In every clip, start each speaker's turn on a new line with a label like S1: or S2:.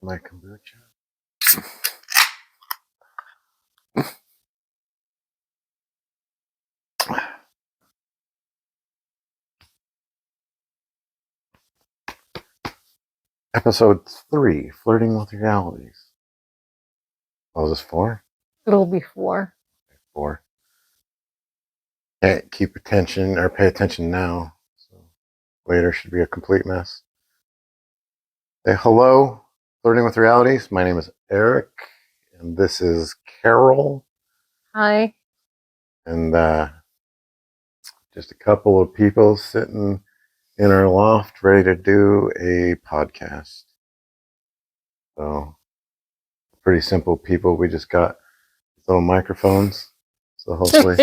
S1: My kombucha. Episode 3, Flirting with Realities. What was this 4?
S2: It'll be 4.
S1: 4. Can't keep attention or pay attention now. So later should be a complete mess. Hey, hello, Flirting with Realities. My name is Eric, and this is Carol.
S2: Hi.
S1: And just a couple of people sitting in our loft ready to do a podcast. So, pretty simple people. We just got little microphones. So hopefully.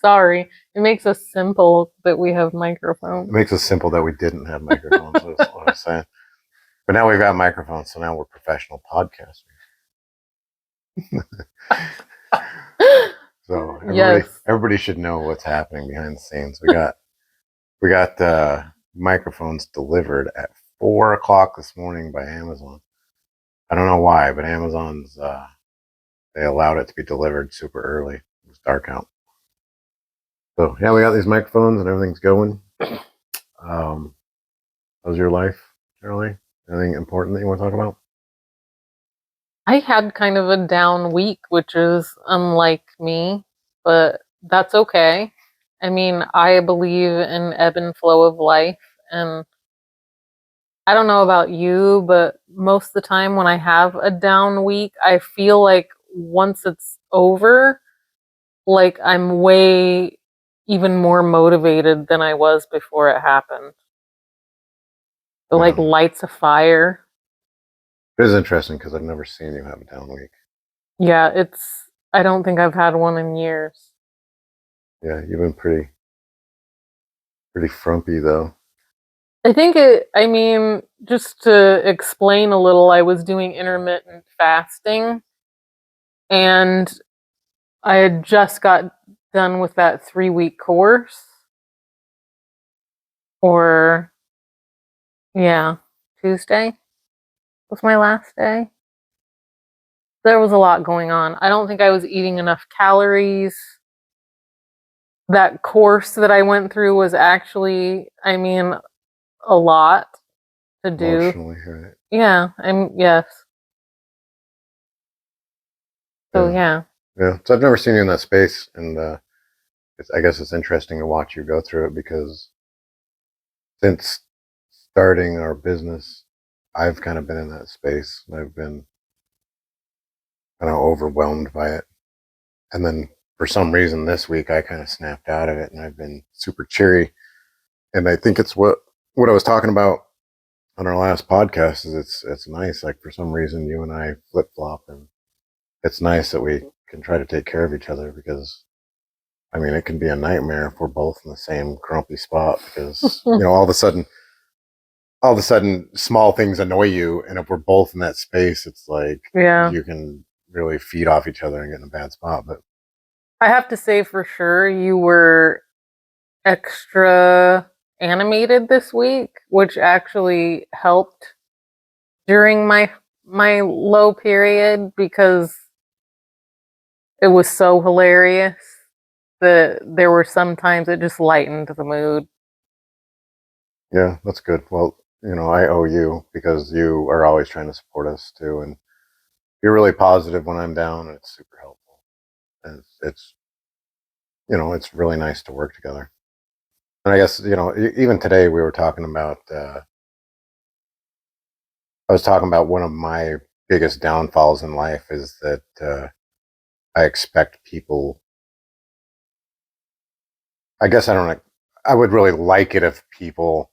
S2: Sorry. It makes us simple that we have microphones.
S1: It makes us simple that we didn't have microphones, that's what I'm saying. But now we've got microphones, so now we're professional podcasters. So everybody should know what's happening behind the scenes. We got microphones delivered at 4 o'clock this morning by Amazon. I don't know why, but Amazon's they allowed it to be delivered super early. It was dark out. So yeah, we got these microphones and everything's going. How's your life, Charlie? Anything important that you want to talk about?
S2: I had kind of a down week, which is unlike me, but that's okay. I mean, I believe in ebb and flow of life, and I don't know about you, but most of the time when I have a down week, I feel like once it's over, like I'm way even more motivated than I was before it happened. It like lights a fire.
S1: It is interesting because I've never seen you have a down week.
S2: Yeah, I don't think I've had one in years.
S1: Yeah, you've been pretty frumpy though.
S2: I think just to explain a little, I was doing intermittent fasting and I had just got done with that 3-week course. Tuesday was my last day. There was a lot going on. I don't think I was eating enough calories. That course that I went through was actually, a lot to do.
S1: Emotionally, right?
S2: Yeah, yes. So yeah.
S1: Yeah. So I've never seen you in that space, and I guess it's interesting to watch you go through it because since starting our business, I've kind of been in that space. I've been kind of overwhelmed by it, and then for some reason this week I kind of snapped out of it, and I've been super cheery. And I think it's what I was talking about on our last podcast is it's nice. Like for some reason you and I flip flop, and it's nice that we can try to take care of each other because it can be a nightmare if we're both in the same grumpy spot because all of a sudden small things annoy you, and if we're both in that space, it's like you can really feed off each other and get in a bad spot. But
S2: I have to say for sure you were extra animated this week, which actually helped during my low period because it was so hilarious that there were some times it just lightened the mood.
S1: Yeah, that's good. Well, I owe you because you are always trying to support us too, and you're really positive when I'm down, and it's super helpful. And it's really nice to work together. And I guess even today we were talking about. I was talking about one of my biggest downfalls in life is that I expect people. I guess I don't. I would really like it if people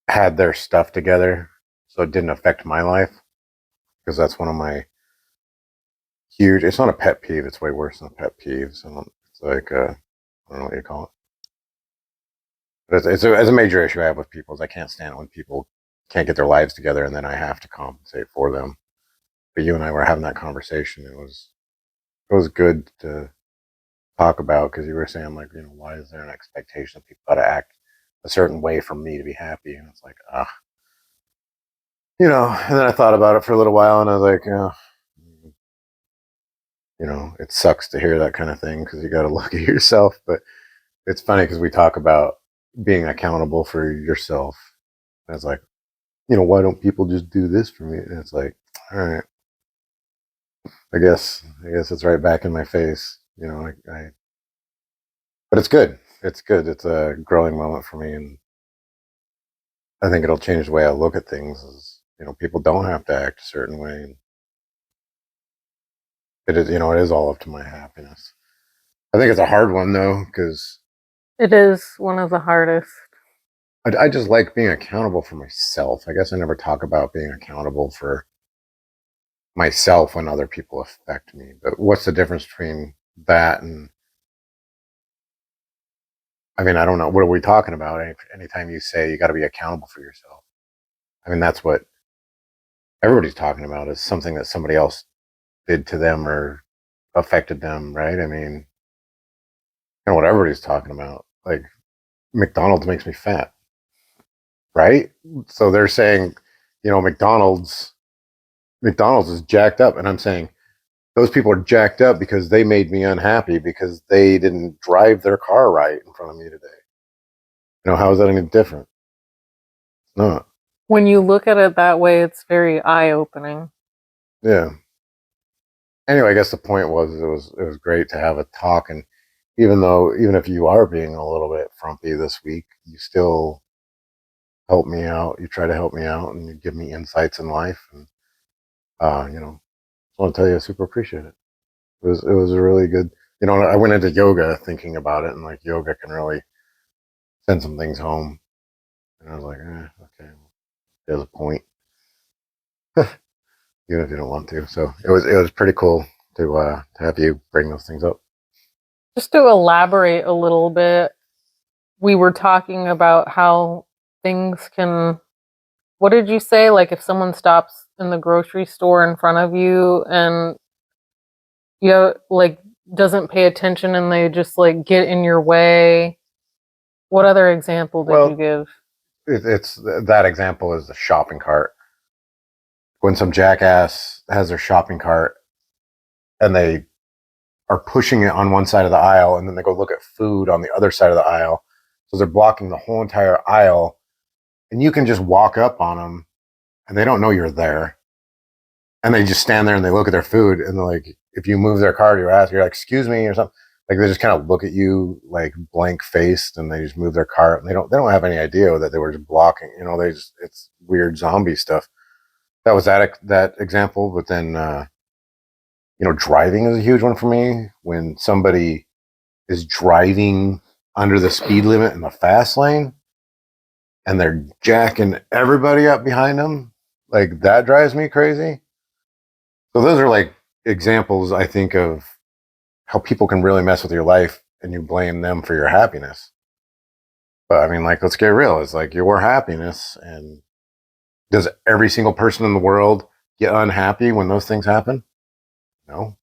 S1: had their stuff together, so it didn't affect my life, because that's one of my huge. It's not a pet peeve. It's way worse than a pet peeve. So it's like I don't know what you call it. But it's a major issue I have with people. Is I can't stand it when people can't get their lives together and then I have to compensate for them. But you and I were having that conversation. It was good to talk about because you were saying like, why is there an expectation that people got to act a certain way for me to be happy? And it's like, And then I thought about it for a little while, and I was like, it sucks to hear that kind of thing because you got to look at yourself. But it's funny because we talk about being accountable for yourself. And it's like, why don't people just do this for me? And it's like, all right, I guess it's right back in my face. But it's good. It's good. It's a growing moment for me, and I think it'll change the way I look at things. People don't have to act a certain way, and it is all up to my happiness. I think it's a hard one though, because
S2: It is one of the hardest.
S1: I just like being accountable for myself. I guess I never talk about being accountable for myself when other people affect me. But what's the difference between that and, I mean, I don't know. What are we talking about? Anytime you say you got to be accountable for yourself, I mean, that's what everybody's talking about, is something that somebody else did to them or affected them, right? I mean, what everybody's talking about. Like, McDonald's makes me fat, right? So they're saying, McDonald's is jacked up, and I'm saying those people are jacked up because they made me unhappy because they didn't drive their car right in front of me today. How is that any different? No.
S2: When you look at it that way, it's very eye-opening.
S1: Yeah. Anyway, I guess the point was it was great to have a talk, and even if you are being a little bit frumpy this week, you still help me out. You try to help me out, and you give me insights in life, and just want to tell you I super appreciate it. It was a really good. I went into yoga thinking about it, and like yoga can really send some things home. And I was like, okay, there's a point, even if you don't want to. So it was pretty cool to have you bring those things up.
S2: Just to elaborate a little bit, we were talking about how things can, what did you say? Like if someone stops in the grocery store in front of you and like doesn't pay attention and they just like get in your way. What other example did you
S1: Well,
S2: give?
S1: it's that example is the shopping cart. When some jackass has their shopping cart and they are pushing it on one side of the aisle, and then they go look at food on the other side of the aisle, so they're blocking the whole entire aisle, and you can just walk up on them, and they don't know you're there, and they just stand there and they look at their food, and they're like, if you move their cart, you're like, excuse me or something. Like they just kind of look at you like blank faced, and they just move their cart, and they don't have any idea that they were just blocking. It's weird zombie stuff. That was that example. But then driving is a huge one for me. When somebody is driving under the speed limit in the fast lane and they're jacking everybody up behind them, like that drives me crazy. So those are like examples, I think, of how people can really mess with your life and you blame them for your happiness. But I mean, like, let's get real. It's like your happiness. And does every single person in the world get unhappy when those things happen? No.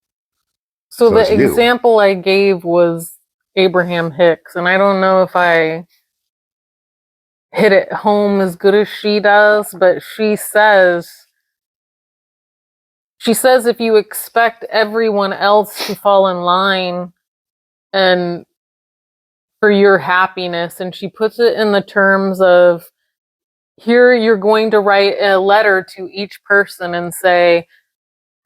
S2: So
S1: So it's
S2: the
S1: you.
S2: example I gave was Abraham Hicks, and I don't know if I hit it home as good as she does, but she says if you expect everyone else to fall in line and for your happiness, and she puts it in the terms of, here you're going to write a letter to each person and say,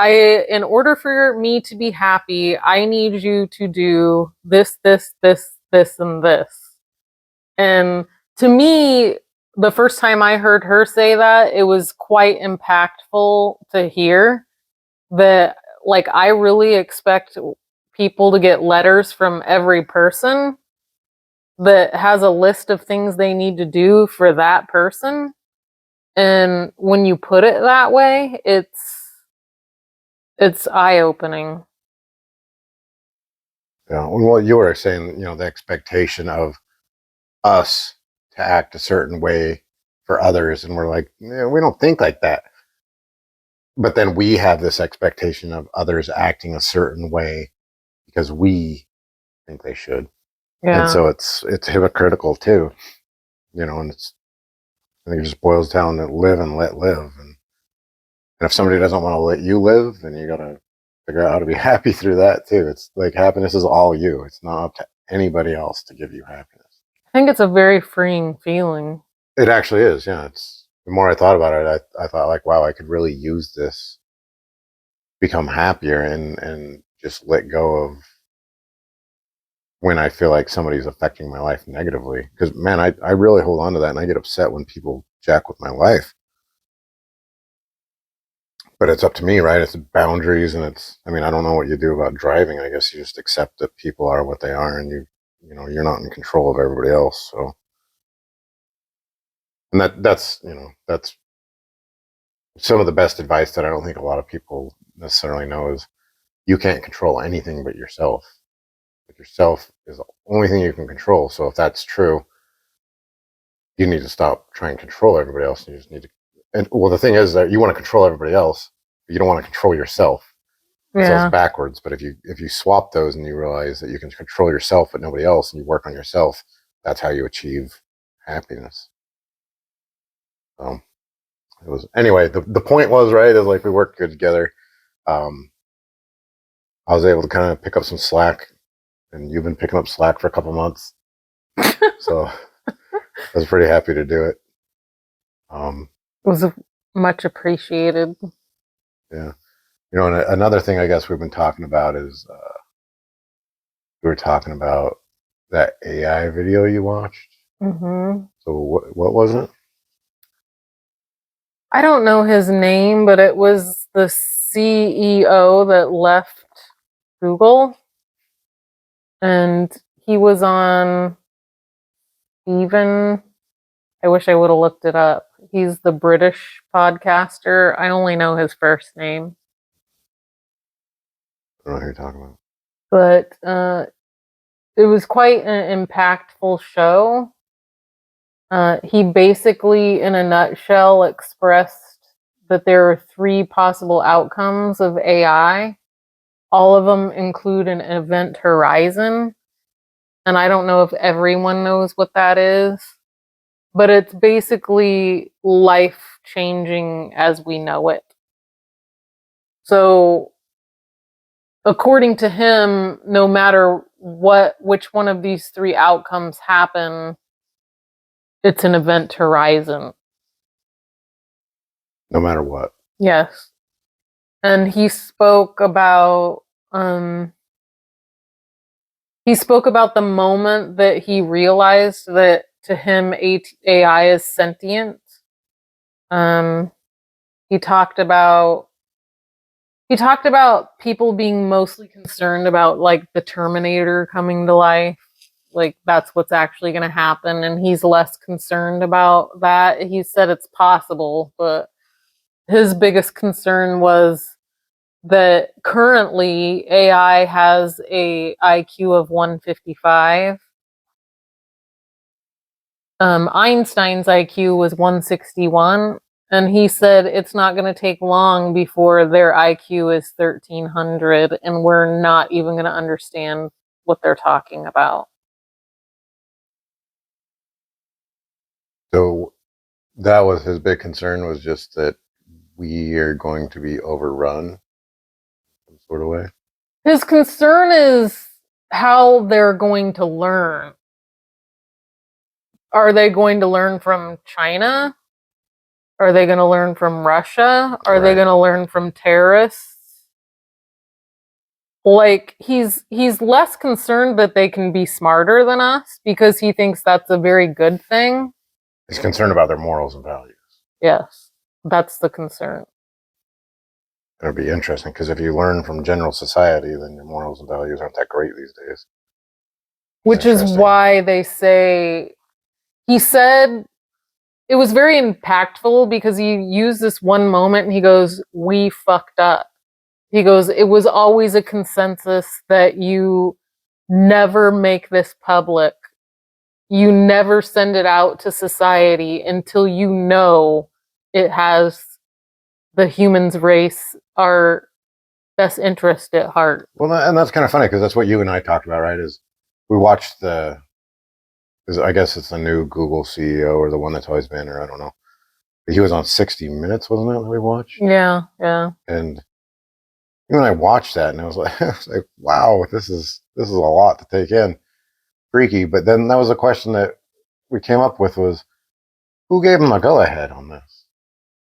S2: in order for me to be happy, I need you to do this, and this. And to me, the first time I heard her say that, it was quite impactful to hear that, like, I really expect people to get letters from every person that has a list of things they need to do for that person. And when you put it that way, it's eye-opening.
S1: Well, you were saying, the expectation of us to act a certain way for others. And we're like, we don't think like that. But then we have this expectation of others acting a certain way because we think they should. And
S2: Yeah.
S1: so it's hypocritical too, and I think it just boils down to live and let live. And And if somebody doesn't want to let you live, then you got to figure out how to be happy through that too. It's like happiness is all you. It's not up to anybody else to give you happiness.
S2: I think it's a very freeing feeling.
S1: It actually is. Yeah. It's the more I thought about it, I thought like, wow, I could really use this, become happier, and just let go of when I feel like somebody's affecting my life negatively. Because man, I really hold on to that, and I get upset when people jack with my life. But it's up to me, right? It's boundaries, and it's. I mean, I don't know what you do about driving. I guess you just accept that people are what they are, and you know, you're not in control of everybody else. So, and that's some of the best advice that I don't think a lot of people necessarily know is you can't control anything but yourself. But yourself is the only thing you can control. So if that's true, you need to stop trying to control everybody else. And you just need to. And well, the thing is that you want to control everybody else, but you don't want to control yourself. So it's backwards. But if you swap those and you realize that you can control yourself but nobody else, and you work on yourself, that's how you achieve happiness. So it was anyway. The point was right is like we worked good together. Um, I was able to kind of pick up some slack, and you've been picking up slack for a couple months, so I was pretty happy to do it.
S2: It was much appreciated.
S1: Yeah, you know, and another thing I guess we've been talking about is we were talking about that AI video you watched.
S2: Mm-hmm.
S1: So what was it?
S2: I don't know his name, but it was the CEO that left Google, and he was on Even. I wish I would have looked it up. He's the British podcaster. I only know his first name,
S1: I don't know who you're talking about.
S2: but it was quite an impactful show. He basically, in a nutshell, expressed that there are three possible outcomes of AI. All of them include an event horizon. And I don't know if everyone knows what that is, but it's basically life changing as we know it. So, according to him, no matter which one of these three outcomes happen, it's an event horizon.
S1: No matter what.
S2: Yes. And um he spoke about the moment that he realized that to him AI is sentient. Um he talked about people being mostly concerned about like the Terminator coming to life. Like that's what's actually going to happen, and he's less concerned about that. He said it's possible, but his biggest concern was that currently AI has a IQ of 155. Einstein's IQ was 161, and he said it's not going to take long before their IQ is 1300, and we're not even going to understand what they're talking about.
S1: So that was his big concern, was just that we are going to be overrun some sort of way.
S2: His concern is how they're going to learn. Are they going to learn from China? Are they going to learn from Russia? Are they
S1: Right.
S2: going to learn from terrorists? Like he's less concerned that they can be smarter than us because he thinks that's a very good thing.
S1: He's concerned about their morals and values.
S2: Yes, that's the concern.
S1: It'll be interesting because if you learn from general society, then your morals and values aren't that great these days.
S2: Which is why they say, he said it was very impactful because he used this one moment and he goes, "We fucked up." He goes, "It was always a consensus that you never make this public. You never send it out to society until you know it has the humans race, our best interest at heart."
S1: Well, and that's kind of funny because that's what you and I talked about, right? Is we watched I guess it's the new Google CEO or the one that's always been, or I don't know. He was on 60 Minutes, wasn't it, that we watched?
S2: Yeah, yeah.
S1: And when I watched that, and I was like, I was like, wow, this is a lot to take in, freaky. But then that was a question that we came up with was, who gave him the go ahead on this?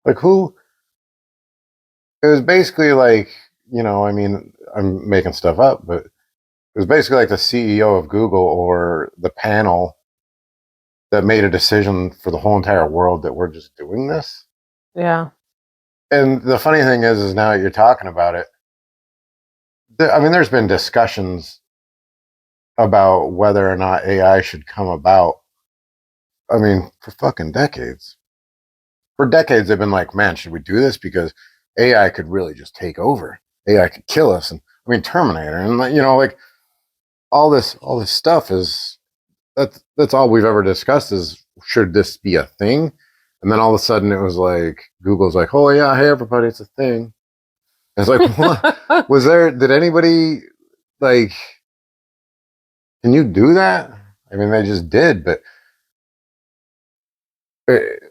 S1: Like, who? It was basically like, I mean, I'm making stuff up, but it was basically like the CEO of Google or the panel that made a decision for the whole entire world that we're just doing this.
S2: Yeah.
S1: And the funny thing is now that you're talking about it, I mean, there's been discussions about whether or not AI should come about. I mean, for fucking decades. For decades, they've been like, man, should we do this? Because AI could really just take over. AI could kill us. And I mean, Terminator, and like all this stuff is that's all we've ever discussed is should this be a thing? And then all of a sudden it was like Google's like, oh yeah, hey everybody, it's a thing. And it's like, what did anybody like, can you do that? I mean, they just did, but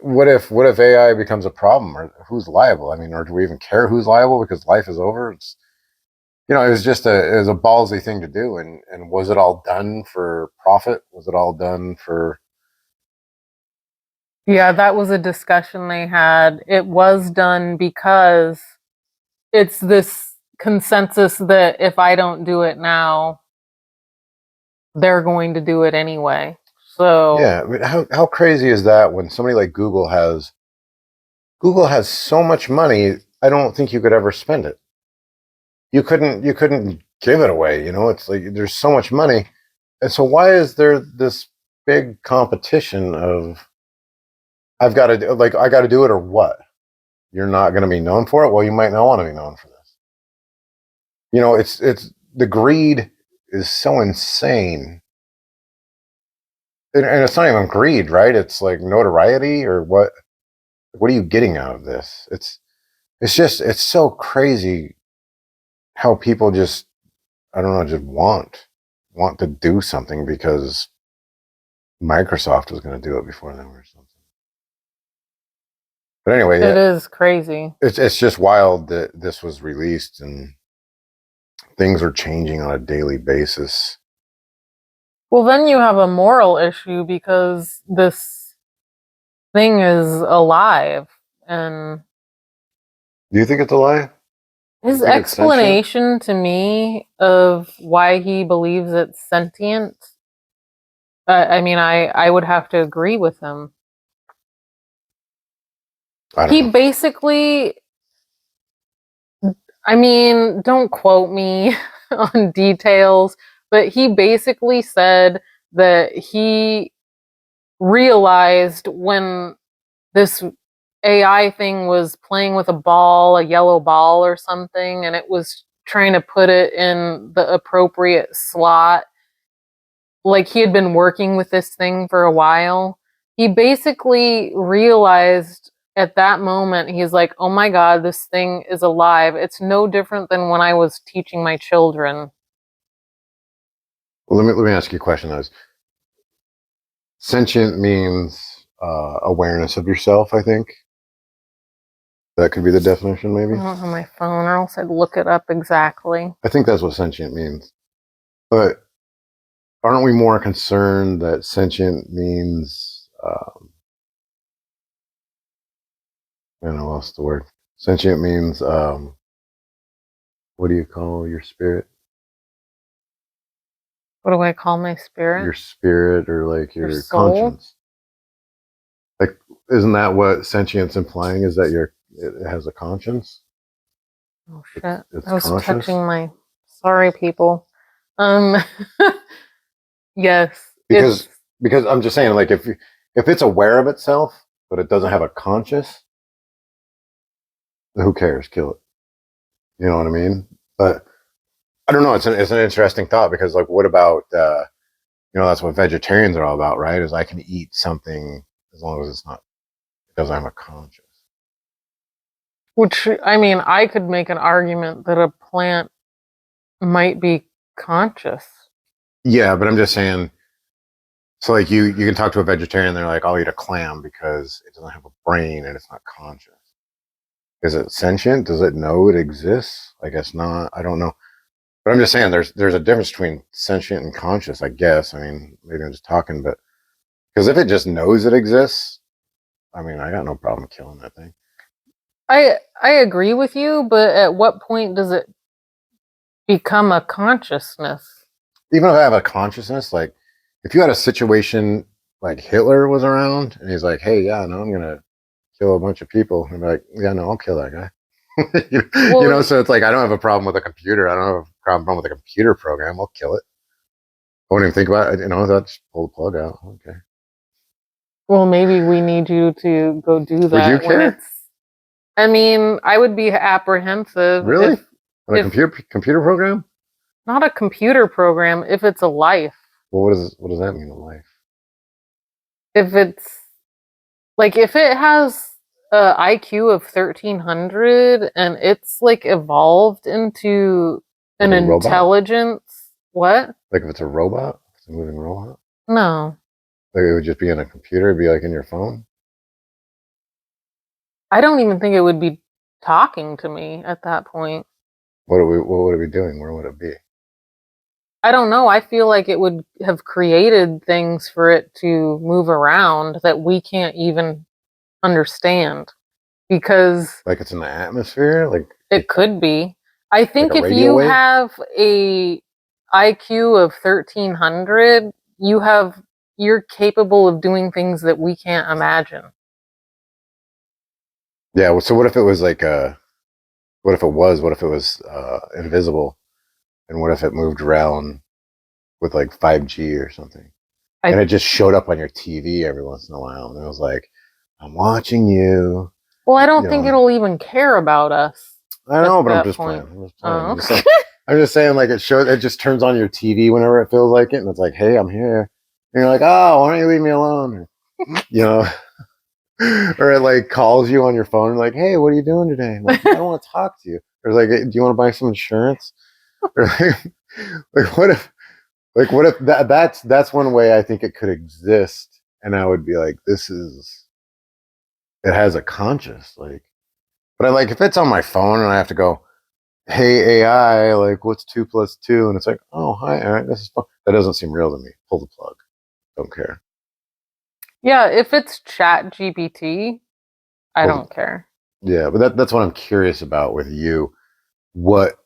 S1: what if AI becomes a problem, or who's liable? I mean, or do we even care who's liable because life is over? It's it was just it was a ballsy thing to do, and was it all done for profit? Was it all done for?
S2: Yeah, that was a discussion they had. It was done because it's this consensus that if I don't do it now, they're going to do it anyway. So,
S1: Yeah, I mean, how crazy is that when somebody like Google has so much money, I don't think you could ever spend it. You couldn't give it away, it's like there's so much money. And so why is there this big competition of I got to do it or what? You're not going to be known for it. Well, you might not want to be known for this. It's the greed is so insane. And it's not even greed, right? It's like notoriety or what? What are you getting out of this? It's so crazy how people just, I don't know, just want to do something because Microsoft was going to do it before them or something. But anyway,
S2: it
S1: yeah,
S2: is crazy.
S1: it's just wild that this was released and things are changing on a daily basis.
S2: Well, then you have a moral issue because this thing is alive, and
S1: Do you think it's a lie? Do you
S2: his
S1: think it's sentient?
S2: explanation to me of why he believes it's sentient, I mean, I would have to agree with him.
S1: I don't
S2: He
S1: know.
S2: basically, I mean, don't quote me on details, but he basically said that he realized when this AI thing was playing with a ball, a yellow ball or something, and it was trying to put it in the appropriate slot. Like he had been working with this thing for a while. He basically realized at that moment, he's like, oh my God, this thing is alive. It's no different than when I was teaching my children.
S1: Well, let me ask you a question. Though. Sentient means awareness of yourself. I think that could be the definition.
S2: I
S1: Maybe
S2: don't have my phone, or else I'd look it up exactly.
S1: I think that's what sentient means. But aren't we more concerned that sentient means I don't know what's the word? Sentient means what do you call your spirit?
S2: What do I call my spirit?
S1: Your spirit or like
S2: Your
S1: your
S2: soul?
S1: conscience. Like, isn't that what sentience implying? Is that it has a conscience?
S2: Oh shit.
S1: It's
S2: I was
S1: conscious
S2: touching my. Sorry, people. Um, yes, it's.
S1: because I'm just saying, like, if it's aware of itself but it doesn't have a conscious, who cares? Kill it. You know what I mean? But I don't know. It's an interesting thought because like, what about that's what vegetarians are all about, right? Is I can eat something as long as it doesn't have a conscience.
S2: Which, I mean, I could make an argument that a plant might be conscious.
S1: Yeah, but I'm just saying So like you can talk to a vegetarian, they're like, I'll eat a clam because it doesn't have a brain and it's not conscious. Is it sentient? Does it know it exists? I guess not. I don't know. But I'm just saying there's a difference between sentient and conscious, I guess. I mean, maybe I'm just talking, but because if it just knows it exists, I mean, I got no problem killing that thing.
S2: I agree with you, but at what point does it become a consciousness?
S1: Even if I have a consciousness, like if you had a situation like Hitler was around and he's like, hey, yeah, no, I'm gonna kill a bunch of people. And be like, yeah, no, I'll kill that guy.
S2: Well,
S1: So it's like I don't have a problem with a computer. I don't have a problem with a computer program. I'll kill it. I wouldn't even think about it. Just pull the plug out. Okay.
S2: well, maybe we need you to go do
S1: Would you
S2: that when
S1: care?
S2: it's. I mean, I would be apprehensive
S1: Really? On a
S2: if
S1: computer program?
S2: not a computer program, if it's a life.
S1: Well, what does that mean in life?
S2: If it's like if it has a IQ of 1300 and it's like evolved into
S1: Like
S2: an
S1: a robot?
S2: intelligence, what?
S1: Like if it's a robot, if it's a moving robot.
S2: No.
S1: Like it would just be in a computer. It'd be like in your phone.
S2: I don't even think it would be talking to me at that point.
S1: What would it be doing? Where would it be?
S2: I don't know. I feel like it would have created things for it to move around that we can't even understand because
S1: Like it's in the atmosphere.
S2: it could be. I
S1: Like
S2: think
S1: a
S2: if
S1: radio
S2: you
S1: wave.
S2: have a IQ of 1300, you're capable of doing things that we can't imagine.
S1: Yeah. Well, so what if it was like what if it was? What if it was invisible? And what if it moved around with like 5G or something? And
S2: I
S1: it just showed up on your TV every once in a while, and it was like, "I'm watching you."
S2: well, I don't
S1: You
S2: think
S1: know,
S2: it'll even care about us
S1: I
S2: at
S1: know, but I'm
S2: that
S1: just playing.
S2: point.
S1: I'm just playing.
S2: Oh,
S1: I'm just saying. I'm just saying, like it shows. It just turns on your TV whenever it feels like it, and it's like, "Hey, I'm here." And you're like, "Oh, why don't you leave me alone?" You know, or it like calls you on your phone, like, "Hey, what are you doing today?" I'm like, I don't want to talk to you. Or like, "Do you want to buy some insurance?" Or like what if that's one way I think it could exist, and I would be like, it has a conscious, like, but I like if it's on my phone and I have to go, hey AI, like what's 2 plus 2, and it's like, oh hi, all right, this is fun. That doesn't seem real to me. Pull the plug. Don't care.
S2: yeah, if it's Chat GPT, I
S1: Pull
S2: don't care.
S1: Yeah, but that's what I'm curious about with you. What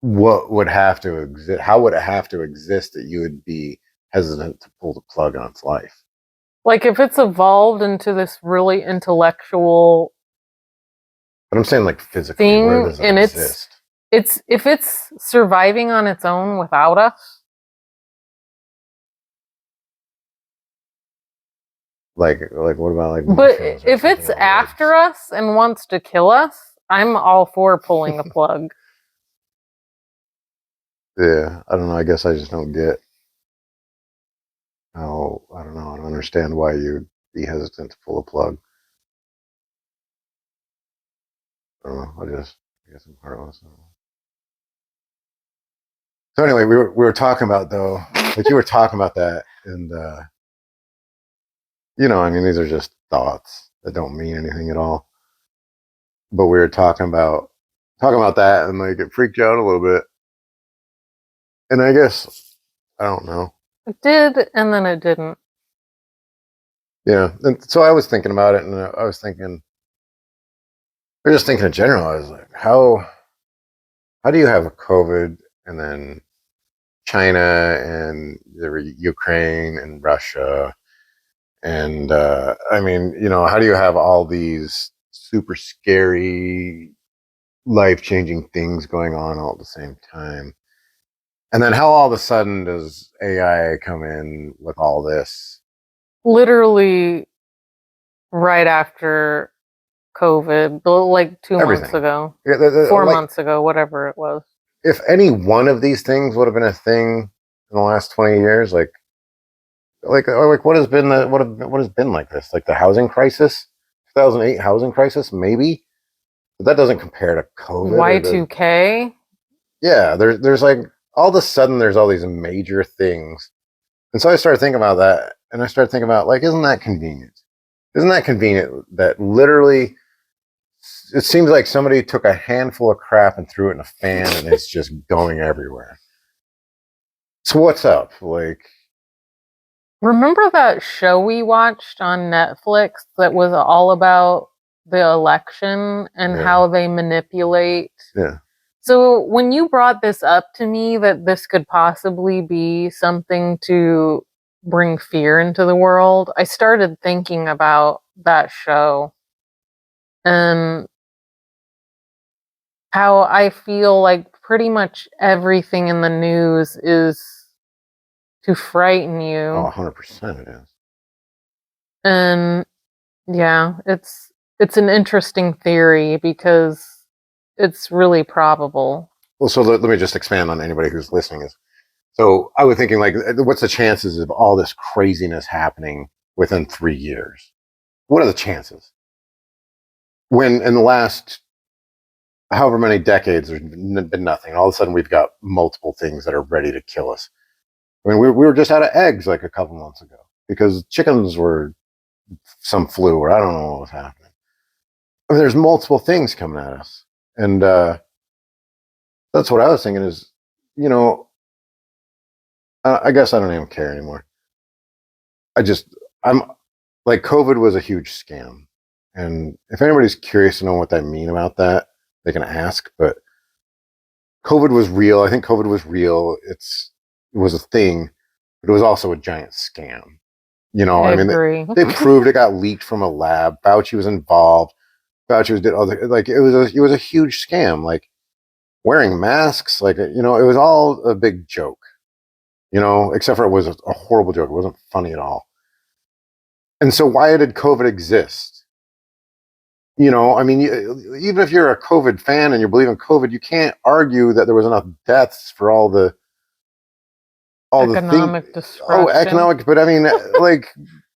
S1: what would have to exist? How would it have to exist that you would be hesitant to pull the plug on its life?
S2: Like if it's evolved into this really intellectual
S1: But I'm saying like physically, where
S2: thing
S1: does it
S2: and
S1: exist?
S2: it's if it's surviving on its own without us.
S1: Like what about like
S2: But
S1: mushrooms or
S2: if
S1: something
S2: it's
S1: in the woods?
S2: after us and wants to kill us, I'm all for pulling the plug.
S1: Yeah, I don't know. I guess I just don't get how. I don't know. I don't understand why you'd be hesitant to pull a plug. I don't know. I guess I'm heartless. I don't know. So anyway, we were talking about though, like you were talking about that, and I mean, these are just thoughts that don't mean anything at all. But we were talking about that, and like it freaked you out a little bit. And I guess I don't know.
S2: It did, and then it didn't.
S1: Yeah. And so I was thinking about it, and I was thinking, I was just thinking in general. I was like, how do you have a COVID and then China and Ukraine and Russia and I mean, how do you have all these super scary, life changing things going on all at the same time? And then how all of a sudden does AI come in with all this?
S2: Literally right after COVID, like 2 months
S1: Everything.
S2: ago,
S1: Yeah,
S2: 4 months ago, whatever it was.
S1: if any one of these things would have been a thing in the last 20 years, like what has been what has been like this? Like the housing crisis, 2008 housing crisis, maybe, but that doesn't compare to COVID or the
S2: Y2K.
S1: yeah. There's like all of a sudden there's all these major things And so I started thinking about that, and I started thinking about, like, isn't that convenient? Isn't that convenient that literally it seems like somebody took a handful of crap and threw it in a fan and it's just going everywhere. So what's up? Like,
S2: Remember that show we watched on Netflix that was all about the election and
S1: yeah,
S2: how they manipulate?
S1: yeah,
S2: So when you brought this up to me that this could possibly be something to bring fear into the world, I started thinking about that show and how I feel like pretty much everything in the news is to frighten
S1: oh,
S2: you.
S1: 100% it is.
S2: And yeah, it's an interesting theory because it's really probable.
S1: Well, so let me just expand on anybody who's listening. Is so I was thinking, like, what's the chances of all this craziness happening within 3 years? What are the chances? When in the last however many decades there's been nothing, all of a sudden we've got multiple things that are ready to kill us. I mean, we were just out of eggs like a couple months ago because chickens were some flu or I don't know what was happening. I mean, there's multiple things coming at us, and that's what I was thinking. Is you know, I guess I don't even care anymore. I just I'm like COVID was a huge scam, and if anybody's curious to know what I mean about that, they can ask. But COVID was real. I think COVID was real. It was a thing, but it was also a giant scam. You know,
S2: I
S1: I mean,
S2: agree.
S1: they proved it got leaked from a lab. Fauci was involved. Fauci was did other like it was a huge scam. Like wearing masks, like it was all a big joke. Except for it was a horrible joke. It wasn't funny at all. And so, why did COVID exist? I mean, even if you're a COVID fan and you believe in COVID, you can't argue that there was enough deaths for all the thing.
S2: Economic
S1: Oh,
S2: destruction.
S1: economic, but I mean, like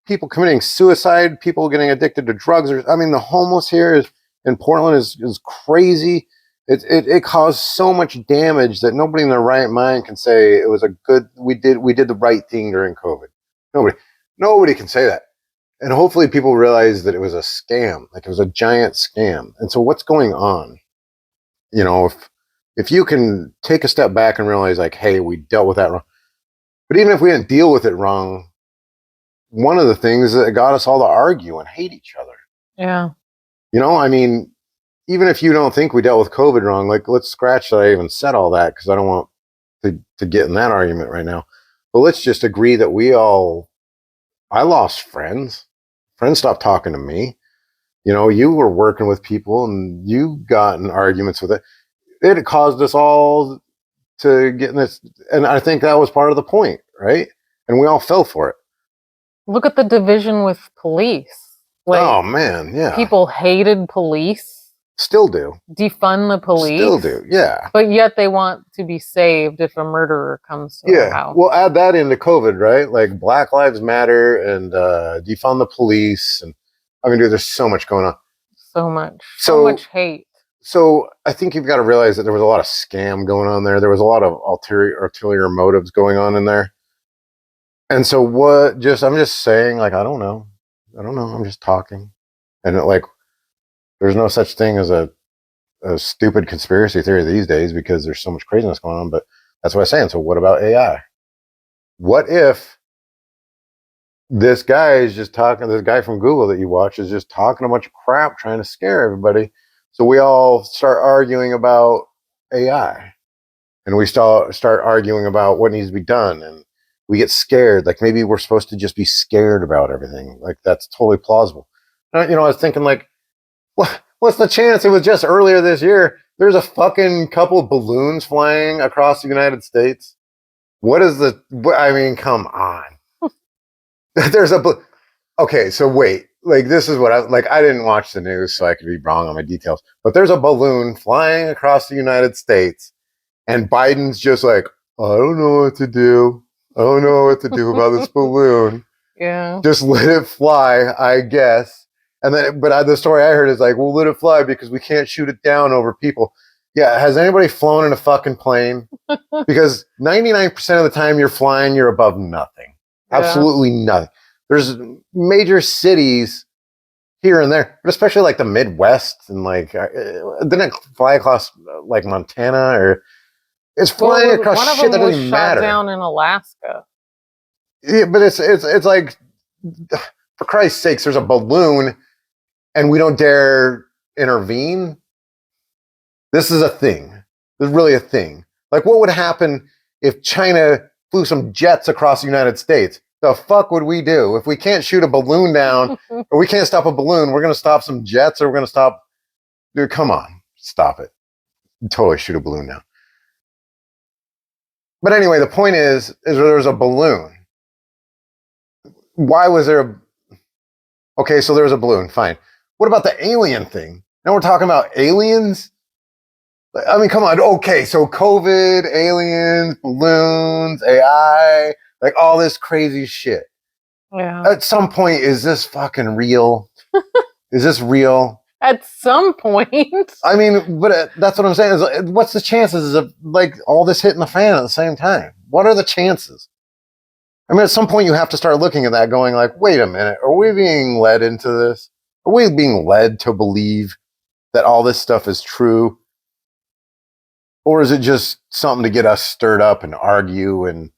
S1: people committing suicide, people getting addicted to drugs. I mean, the homeless here in Portland is crazy. It caused so much damage that nobody in their right mind can say it was a good. We did the right thing during COVID. Nobody can say that. And hopefully people realize that it was a scam, like it was a giant scam. And so what's going on? If you can take a step back and realize, like, hey, we dealt with that wrong. But even if we didn't deal with it wrong, one of the things that got us all to argue and hate each other.
S2: Yeah.
S1: I mean, even if you don't think we dealt with COVID wrong, like let's scratch that I even said all that because I don't want to get in that argument right now. But let's just agree that I lost friends. Friends stopped talking to me. You were working with people and you got in arguments with it. It caused us all to get in this. And I think that was part of the point, right? And we all fell for it.
S2: Look at the division with police. Like,
S1: Oh, man. Yeah.
S2: people hated police,
S1: Still do.
S2: defund the police.
S1: Still do. Yeah.
S2: But yet they want to be saved if a murderer comes to their house.
S1: We'll add that into COVID, right? Like Black Lives Matter and defund the police. And I mean, dude, there's so much going on.
S2: So much hate.
S1: So I think you've got to realize that there was a lot of scam going on there. There was a lot of ulterior motives going on in there. And so I'm just saying, like, I don't know. I'm just talking. And there's no such thing as a stupid conspiracy theory these days because there's so much craziness going on. But that's what I'm saying. So what about AI? What if this guy from Google that you watch is just talking a bunch of crap trying to scare everybody? So we all start arguing about AI and we start arguing about what needs to be done. And we get scared. Like maybe we're supposed to just be scared about everything. Like that's totally plausible. I was thinking like, what's the chance? It was just earlier this year. There's a fucking couple of balloons flying across the United States. I mean, come on. There's okay, so wait. Like this is what I didn't watch the news, so I could be wrong on my details. But there's a balloon flying across the United States, and Biden's just like, I don't know what to do. I don't know what to do about this balloon.
S2: Yeah.
S1: Just let it fly, I guess. And then, but the story I heard is like, we'll let it fly because we can't shoot it down over people. Yeah, has anybody flown in a fucking plane? Because 99% of the time you're flying, you're above nothing. Absolutely nothing. There's major cities here and there, but especially like the Midwest and like didn't it fly across like Montana or it's flying across
S2: one of
S1: shit
S2: them
S1: that
S2: was
S1: doesn't
S2: shot
S1: matter.
S2: down in Alaska.
S1: Yeah, but it's like for Christ's sakes, there's a balloon and we don't dare intervene. This is a thing. This is really a thing. Like, what would happen if China flew some jets across the United States? The fuck would we do if we can't shoot a balloon down or we can't stop a balloon? We're gonna stop some jets or we're gonna stop. Dude, come on, stop it. Totally shoot a balloon down. But anyway, the point is there's a balloon. Why was there a? Okay, so there was a balloon. Fine. What about the alien thing? Now we're talking about aliens. I mean, come on. Okay, so COVID, aliens, balloons, AI, like all this crazy shit.
S2: Yeah.
S1: At some point, is this fucking real? Is this real?
S2: At some point.
S1: I mean, but that's what I'm saying. Is what's the chances of like all this hitting the fan at the same time? What are the chances? I mean, at some point, you have to start looking at that, going like, "Wait a minute, are we being led into this? Are we being led to believe that all this stuff is true?" Or is it just something to get us stirred up and argue? And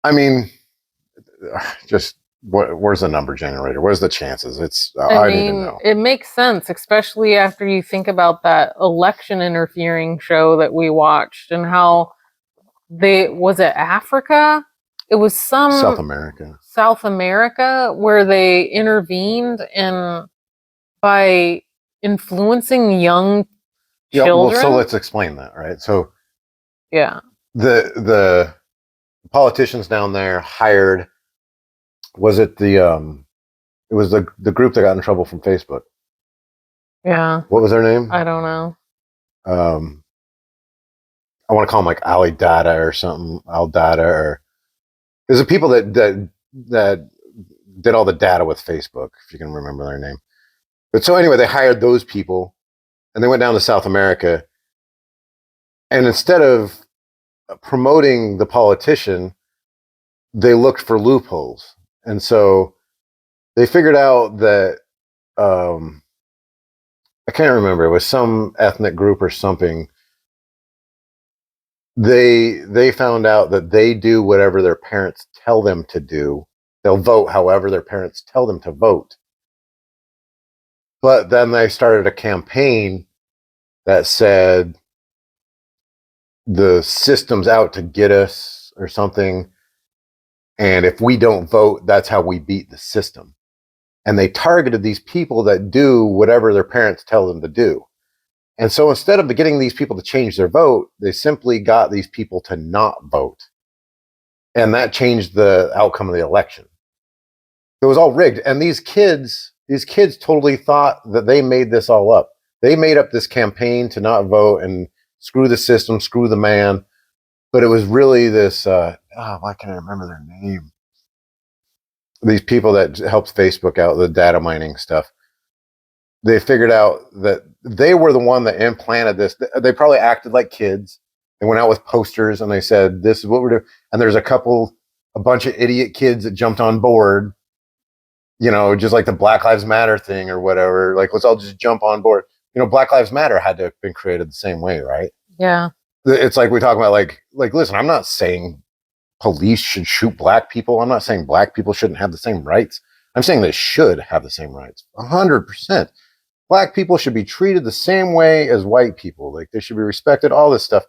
S1: I mean, just where's the number generator? Where's the chances? I don't even know.
S2: It makes sense, especially after you think about that election interfering show that we watched and how was it Africa? It was some South America where they intervened and by influencing young children.
S1: Well, so let's explain that, right? So
S2: yeah,
S1: the politicians down there hired. Was it it was the group that got in trouble from Facebook?
S2: Yeah.
S1: What was their name?
S2: I don't know.
S1: I want to call them like Ali Data or something. Al Data or there's the people that did all the data with Facebook, if you can remember their name. But so anyway, they hired those people and they went down to South America. And instead of promoting the politician, they looked for loopholes. And so they figured out that I can't remember, it was some ethnic group or something. They found out that they do whatever their parents tell them to do. They'll vote however their parents tell them to vote. But then they started a campaign that said the system's out to get us or something. And if we don't vote, that's how we beat the system. And they targeted these people that do whatever their parents tell them to do. And so instead of getting these people to change their vote, they simply got these people to not vote. And that changed the outcome of the election. It was all rigged. And these kids totally thought that they made this all up. They made up this campaign to not vote and screw the system, screw the man. But it was really this, why can't I remember their name? These people that helped Facebook out, the data mining stuff. They figured out that they were the one that implanted this. They probably acted like kids. They went out with posters and they said, "This is what we're doing." And there's a bunch of idiot kids that jumped on board, just like the Black Lives Matter thing or whatever. Like, let's all just jump on board. Black Lives Matter had to have been created the same way, right?
S2: Yeah.
S1: It's like we talk about like, listen, I'm not saying police should shoot black people. I'm not saying black people shouldn't have the same rights. I'm saying they should have the same rights. 100%. Black people should be treated the same way as white people. Like they should be respected, all this stuff.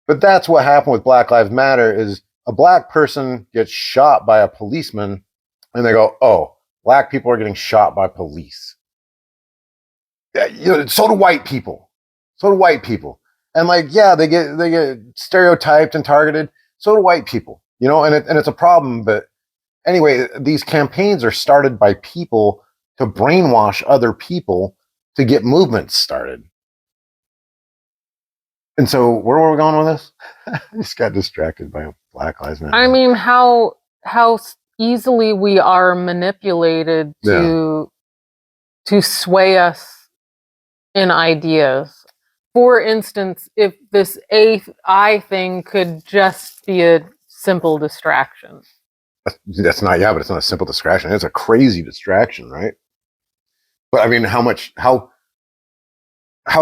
S1: But that's what happened with Black Lives Matter is a black person gets shot by a policeman and they go, "Oh, black people are getting shot by police." Yeah, so do white people. So do white people. And like, yeah, they get stereotyped and targeted. So do white people, and it's a problem. But anyway, these campaigns are started by people to brainwash other people to get movements started. And so where were we going with this? I just got distracted by Black Lives Matter.
S2: I mean, how easily we are manipulated to sway us in ideas. For instance, if this AI thing could just be a simple distraction.
S1: That's not, yeah, but it's not a simple distraction. It's a crazy distraction, right? But I mean, how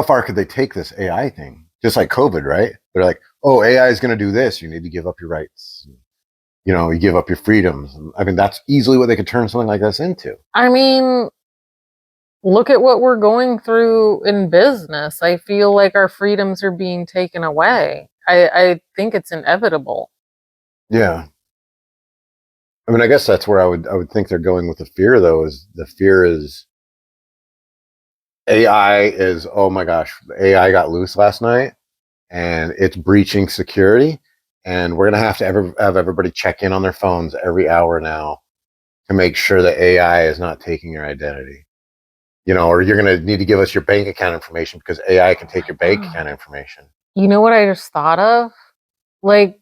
S1: far could they take this AI thing? Just like COVID, right? They're like, oh, AI is going to do this. You need to give up your rights. You know, you give up your freedoms. I mean, that's easily what they could turn something like this into.
S2: I mean, look at what we're going through in business. I feel like our freedoms are being taken away. I think it's inevitable.
S1: Yeah. I mean, I guess that's where I would think they're going with the fear, though. Is the fear is AI is, oh my gosh, AI got loose last night and it's breaching security, and we're gonna have to have everybody check in on their phones every hour now to make sure that AI is not taking your identity. You know, or you're gonna need to give us your bank account information because AI can take your bank account information.
S2: You know what I just thought of? Like,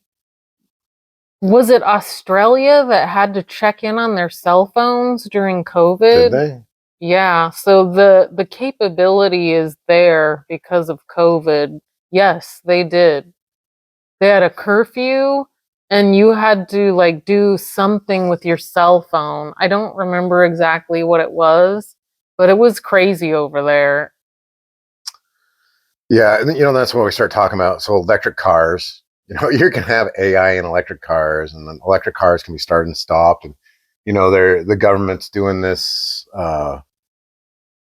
S2: was it Australia that had to check in on their cell phones during
S1: Did
S2: COVID?
S1: they?
S2: Yeah, so the capability is there because of COVID. Yes, they did. They had a curfew and you had to like do something with your cell phone. I don't remember exactly what it was, but it was crazy over there.
S1: Yeah, and you know that's when we start talking about so electric cars. You know, you can have AI in electric cars, and then electric cars can be started and stopped. And you know, the government's doing this.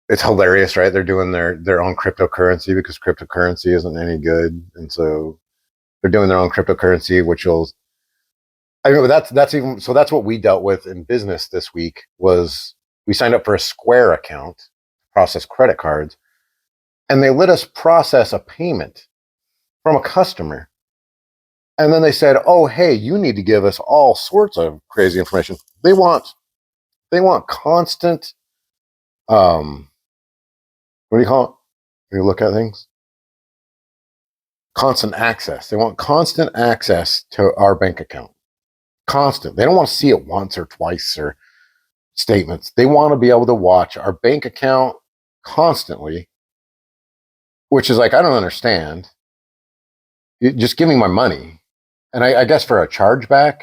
S1: It's hilarious, right? They're doing their own cryptocurrency because cryptocurrency isn't any good, and so they're doing their own cryptocurrency, which will. I mean, that's even so. That's what we dealt with in business this week. Was we signed up for a Square account, to process credit cards, and they let us process a payment from a customer. And then they said, "Oh, hey, you need to give us all sorts of crazy information." They want constant what do you call it? When you look at things, constant access. They want constant access to our bank account. Constant. They don't want to see it once or twice or statements. They want to be able to watch our bank account constantly, which is like I don't understand. Just give me my money, and I guess for a chargeback.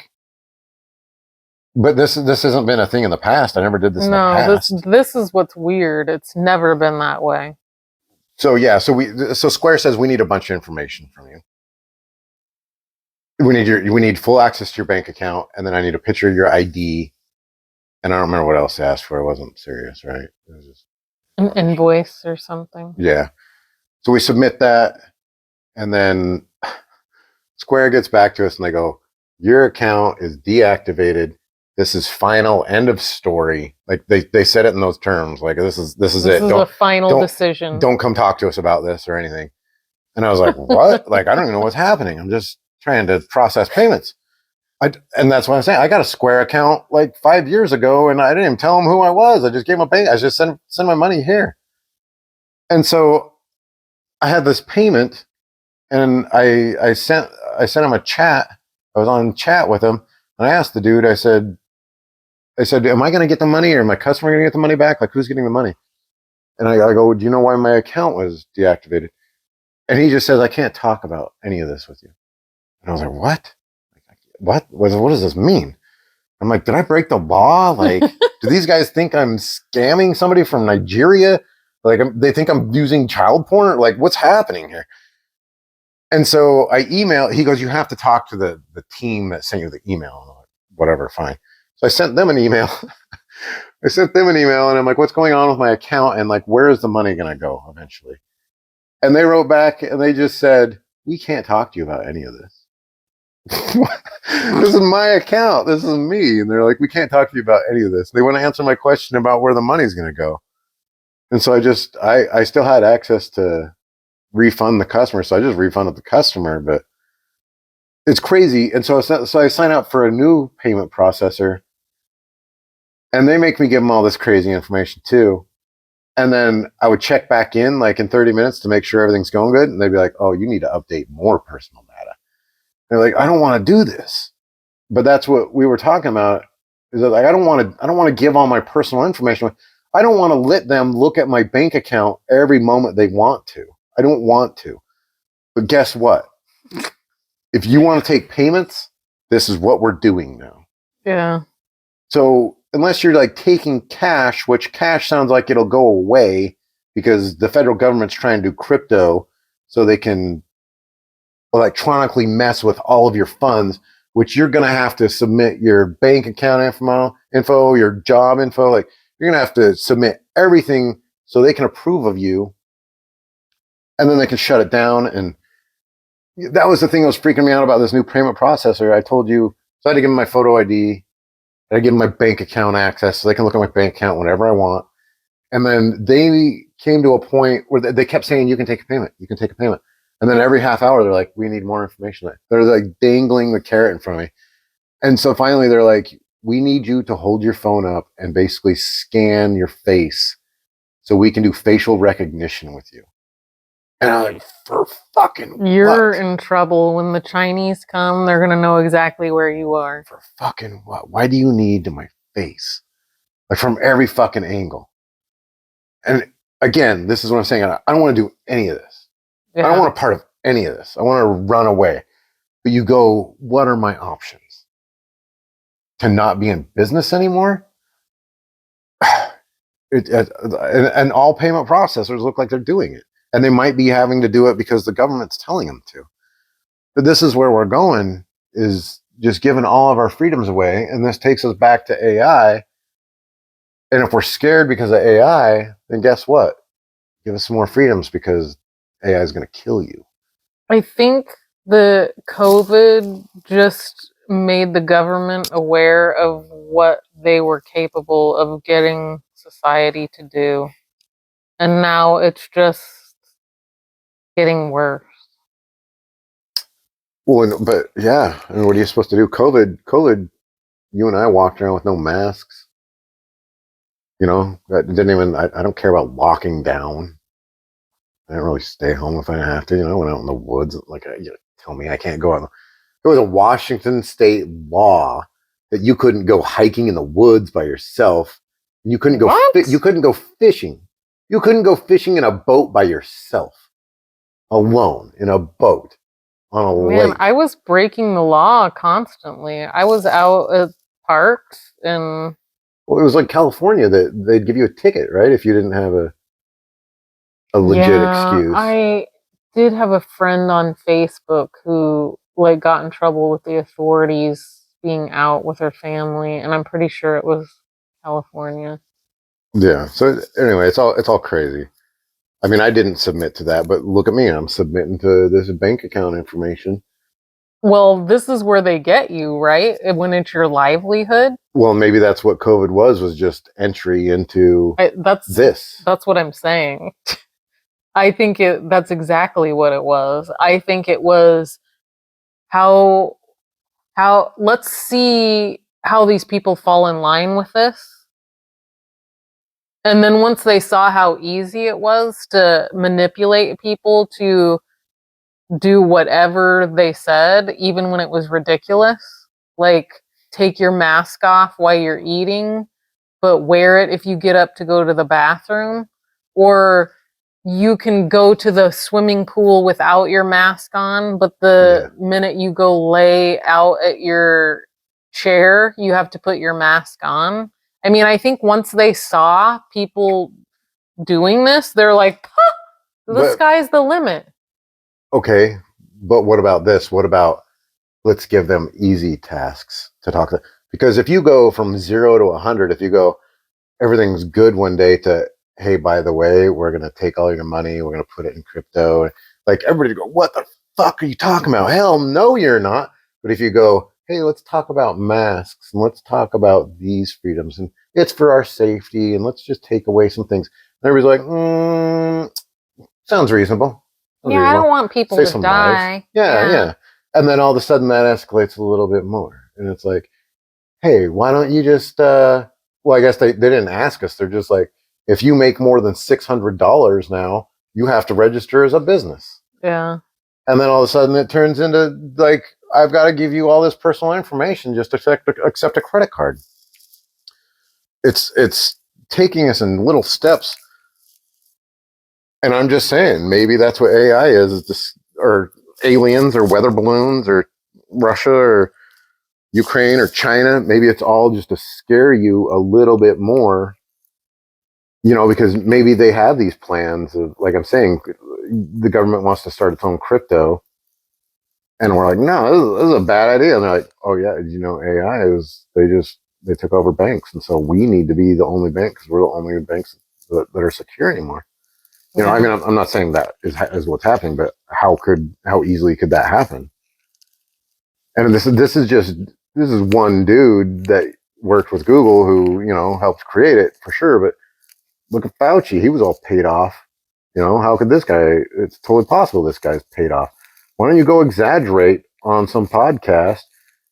S1: But this hasn't been a thing in the past. I never did this in the
S2: No, this
S1: past.
S2: this is what's weird. It's never been that way.
S1: So yeah, so Square says we need a bunch of information from you. We need full access to your bank account, and then I need a picture of your ID. And I don't remember what else they asked for. It wasn't serious, right? It was just
S2: An
S1: information.
S2: invoice or something.
S1: Yeah. So we submit that, and then Square gets back to us and they go, "Your account is deactivated. This is final. End of story." Like they said it in those terms. Like this is
S2: This
S1: it.
S2: is a final
S1: Don't
S2: decision.
S1: don't come talk to us about this or anything. And I was like, "What? Like I don't even know what's happening. I'm just trying to process payments." And that's what I'm saying. I got a Square account like 5 years ago, and I didn't even tell them who I was. I just gave them a bank. I just send my money here. And so I had this payment, and I sent him a chat. I was on chat with him, and I asked the dude. I said, "Am I going to get the money, or my customer going to get the money back? Like, who's getting the money?" And I go, "Do you know why my account was deactivated?" And he just says, "I can't talk about any of this with you." And I was like, "What? What does this mean?" I'm like, "Did I break the law? Like, do these guys think I'm scamming somebody from Nigeria? Like, they think I'm using child porn? Like, what's happening here?" And so I email. He goes, "You have to talk to the team that sent you the email." And I'm like, "Whatever, fine." So I sent them an email. I sent them an email, and I'm like, "What's going on with my account? And like, where is the money going to go eventually?" And they wrote back, and they just said, "We can't talk to you about any of this." This is my account. This is me. And they're like, "We can't talk to you about any of this." They want to answer my question about where the money's going to go. And so I still had access to refund the customer. So I just refunded the customer, but it's crazy. And so I sign up for a new payment processor, and they make me give them all this crazy information too. And then I would check back in like in 30 minutes to make sure everything's going good. And they'd be like, "Oh, you need to update more personal data." And they're like, "I don't want to do this." But that's what we were talking about. Is that like I don't want to give all my personal information. I don't want to let them look at my bank account every moment they want to. I don't want to. But guess what? If you want to take payments, this is what we're doing now.
S2: Yeah.
S1: So unless you're like taking cash, which cash sounds like it'll go away because the federal government's trying to do crypto so they can electronically mess with all of your funds, which you're going to have to submit your bank account info, your job info. Like you're going to have to submit everything so they can approve of you, and then they can shut it down. And that was the thing that was freaking me out about this new payment processor. I told you, so I had to give them my photo ID. I had to give them my bank account access so they can look at my bank account whenever I want. And then they came to a point where they kept saying, you can take a payment. You can take a payment. And then every half hour, they're like, we need more information. They're like dangling the carrot in front of me. And so finally, they're like, we need you to hold your phone up and basically scan your face so we can do facial recognition with you. And I'm like, for fucking
S2: You're
S1: what?
S2: in trouble. When the Chinese come, they're going to know exactly where you are.
S1: For fucking what? Why do you need my face? Like from every fucking angle. And again, this is what I'm saying. I don't want to do any of this. I don't
S2: Yeah.
S1: want a part of any of this. I want to run away. But you go, what are my options? To not be in business anymore? And all payment processors look like they're doing it. And they might be having to do it because the government's telling them to. But this is where we're going, is just giving all of our freedoms away. And this takes us back to AI. And if we're scared because of AI, then guess what? Give us some more freedoms because AI is going to kill you.
S2: I think the COVID just made the government aware of what they were capable of getting society to do. And now it's just getting worse.
S1: Well, but yeah, I mean, what are you supposed to do? COVID, you and I walked around with no masks. You know, that didn't even, I don't care about locking down. I didn't really stay home if I didn't have to. You know, I went out in the woods. Like, you tell me I can't go out. There was a Washington state law that you couldn't go hiking in the woods by yourself. You couldn't go,
S2: What?
S1: you couldn't go fishing. You couldn't go fishing in a boat by yourself, alone, in a boat, on a
S2: Man,
S1: lake.
S2: I was breaking the law constantly. I was out at parks and
S1: Well, it was like California that they'd give you a ticket, right? If you didn't have a legit
S2: yeah,
S1: excuse.
S2: I did have a friend on Facebook who like got in trouble with the authorities being out with her family, and I'm pretty sure it was California.
S1: Yeah. So anyway, it's all crazy. I mean, I didn't submit to that, but look at me. I'm submitting to this bank account information.
S2: Well, this is where they get you, right? When it's your livelihood.
S1: Well, maybe that's what COVID was just entry into
S2: I, that's
S1: this.
S2: that's what I'm saying. I think that's exactly what it was. I think it was how let's see how these people fall in line with this. And then once they saw how easy it was to manipulate people to do whatever they said, even when it was ridiculous, like take your mask off while you're eating, but wear it if you get up to go to the bathroom, or you can go to the swimming pool without your mask on, but
S1: Yeah.
S2: the minute you go lay out at your chair, you have to put your mask on. I mean, I think once they saw people doing this, they're like, huh, the
S1: But
S2: sky's the limit.
S1: okay. But what about this? What about let's give them easy tasks to talk to? Because if you go from 0 to 100, if you go, everything's good one day to, hey, by the way, we're going to take all your money, we're going to put it in crypto. Like everybody go, what the fuck are you talking about? Hell no, you're not. But if you go, hey, let's talk about masks and let's talk about these freedoms and it's for our safety and let's just take away some things. And everybody's like, sounds reasonable. Sounds
S2: Yeah, I don't
S1: reasonable.
S2: want people
S1: Save
S2: to
S1: some lives.
S2: die.
S1: Yeah,
S2: Yeah.
S1: yeah. And then all of a sudden that escalates a little bit more. And it's like, hey, why don't you just well, I guess they didn't ask us. They're just like, if you make more than $600 now, you have to register as a business.
S2: Yeah.
S1: And then all of a sudden it turns into like, I've got to give you all this personal information just to accept a credit card. It's taking us in little steps. And I'm just saying, maybe that's what AI is this, or aliens or weather balloons or Russia or Ukraine or China. Maybe it's all just to scare you a little bit more, because maybe they have these plans of, like I'm saying, the government wants to start its own crypto. And we're like, no, this is a bad idea. And they're like, oh yeah, AI they took over banks. And so we need to be the only bank because we're the only banks that are secure anymore. I mean, I'm not saying that is what's happening, but how easily could that happen? And this is one dude that worked with Google who, helped create it for sure. But look at Fauci. He was all paid off. How could this guy, it's totally possible this guy's paid off. Why don't you go exaggerate on some podcast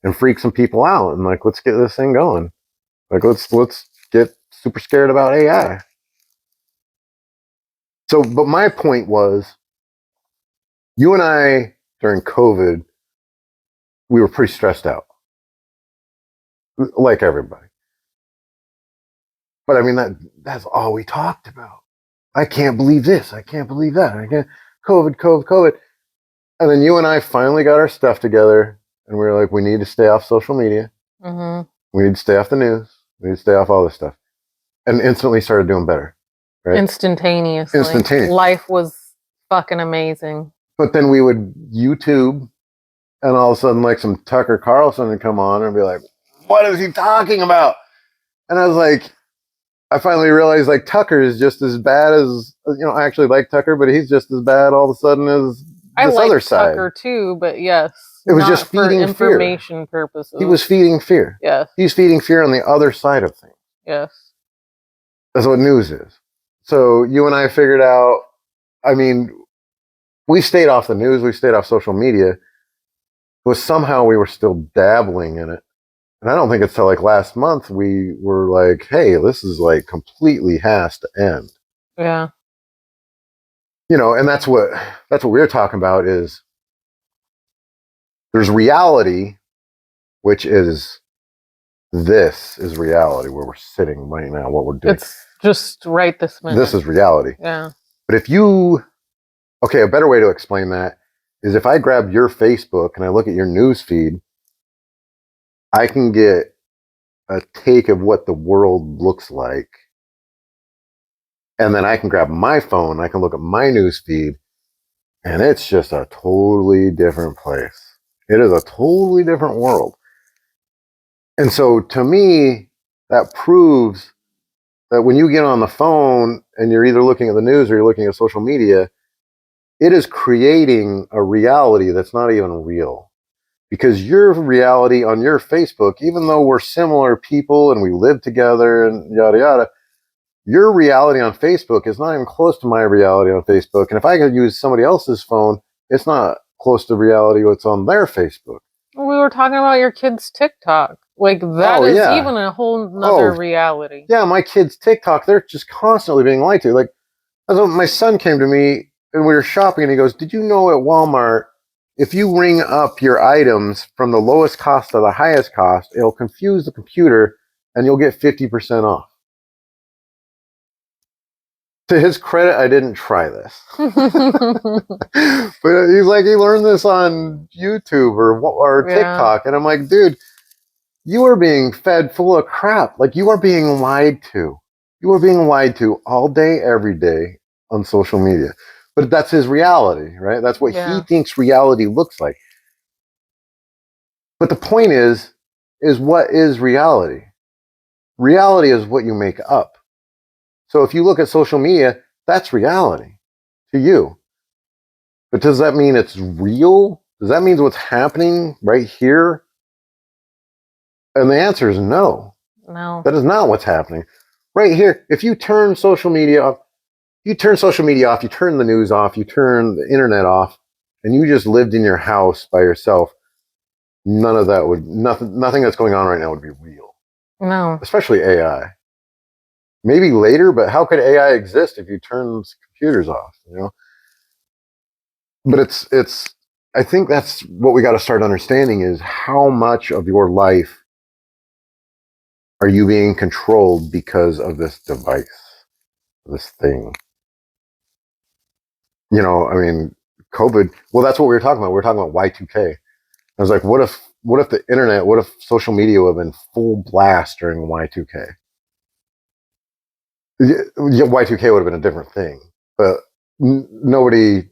S1: and freak some people out and like, let's get this thing going. Like, let's get super scared about AI. So, but my point was, you and I, during COVID, we were pretty stressed out, like everybody. But I mean, that's all we talked about. I can't believe this. I can't believe that. I can't, COVID. And then you and I finally got our stuff together and we were like, we need to stay off social media.
S2: Mm-hmm.
S1: We need to stay off the news. We need to stay off all this stuff. And instantly started doing better. Right?
S2: Instantaneously. Life was fucking amazing.
S1: But then we would YouTube and all of a sudden like some Tucker Carlson would come on and be like, what is he talking about? And I was like, I finally realized like Tucker is just as bad as, I actually like Tucker, but he's just as bad all of a sudden as this other side.
S2: Tucker too, but yes.
S1: It was just feeding
S2: for information purposes.
S1: He was feeding fear.
S2: Yes.
S1: He's feeding fear on the other side of things.
S2: Yes.
S1: That's what news is. So you and I figured out, I mean, we stayed off the news, we stayed off social media, but somehow we were still dabbling in it. And I don't think it's till like last month we were like, hey, this is like completely has to end.
S2: Yeah.
S1: And that's what we're talking about is there's reality, which is this is reality where we're sitting right now, what we're doing.
S2: It's just right this minute.
S1: This is reality.
S2: Yeah.
S1: But a better way to explain that is if I grab your Facebook and I look at your news feed, I can get a take of what the world looks like. And then I can grab my phone, I can look at my news feed, and it's just a totally different place. It is a totally different world. And so to me, that proves that when you get on the phone and you're either looking at the news or you're looking at social media, it is creating a reality that's not even real. Because your reality on your Facebook, even though we're similar people and we live together and yada yada, your reality on Facebook is not even close to my reality on Facebook. And if I could use somebody else's phone, it's not close to reality what's on their Facebook.
S2: We were talking about your kids' TikTok. Like that is even a whole nother reality.
S1: Yeah, my kids' TikTok, they're just constantly being lied to. Like, my son came to me and we were shopping and he goes, did you know at Walmart, if you ring up your items from the lowest cost to the highest cost, it'll confuse the computer and you'll get 50% off. To his credit, I didn't try this. But he's like, he learned this on YouTube or TikTok. And I'm like, dude, you are being fed full of crap. Like, you are being lied to. You are being lied to all day, every day on social media. But that's his reality, right? That's what he thinks reality looks like. But the point is what is reality? Reality is what you make up. So if you look at social media, that's reality to you. But does that mean it's real? Does that mean what's happening right here? And the answer is no.
S2: No.
S1: That is not what's happening. Right here, if you turn social media off, you turn the news off, you turn the internet off, and you just lived in your house by yourself, nothing that's going on right now would be real.
S2: No.
S1: Especially AI. Maybe later, but how could AI exist if you turn computers off, But it's I think that's what we got to start understanding is how much of your life are you being controlled because of this device, this thing? I mean, COVID, well, that's what we were talking about. We were talking about Y2K. I was like, what if what if the internet, what if social media would have been full blast during Y2K? Yeah, Y2K would have been a different thing, but nobody.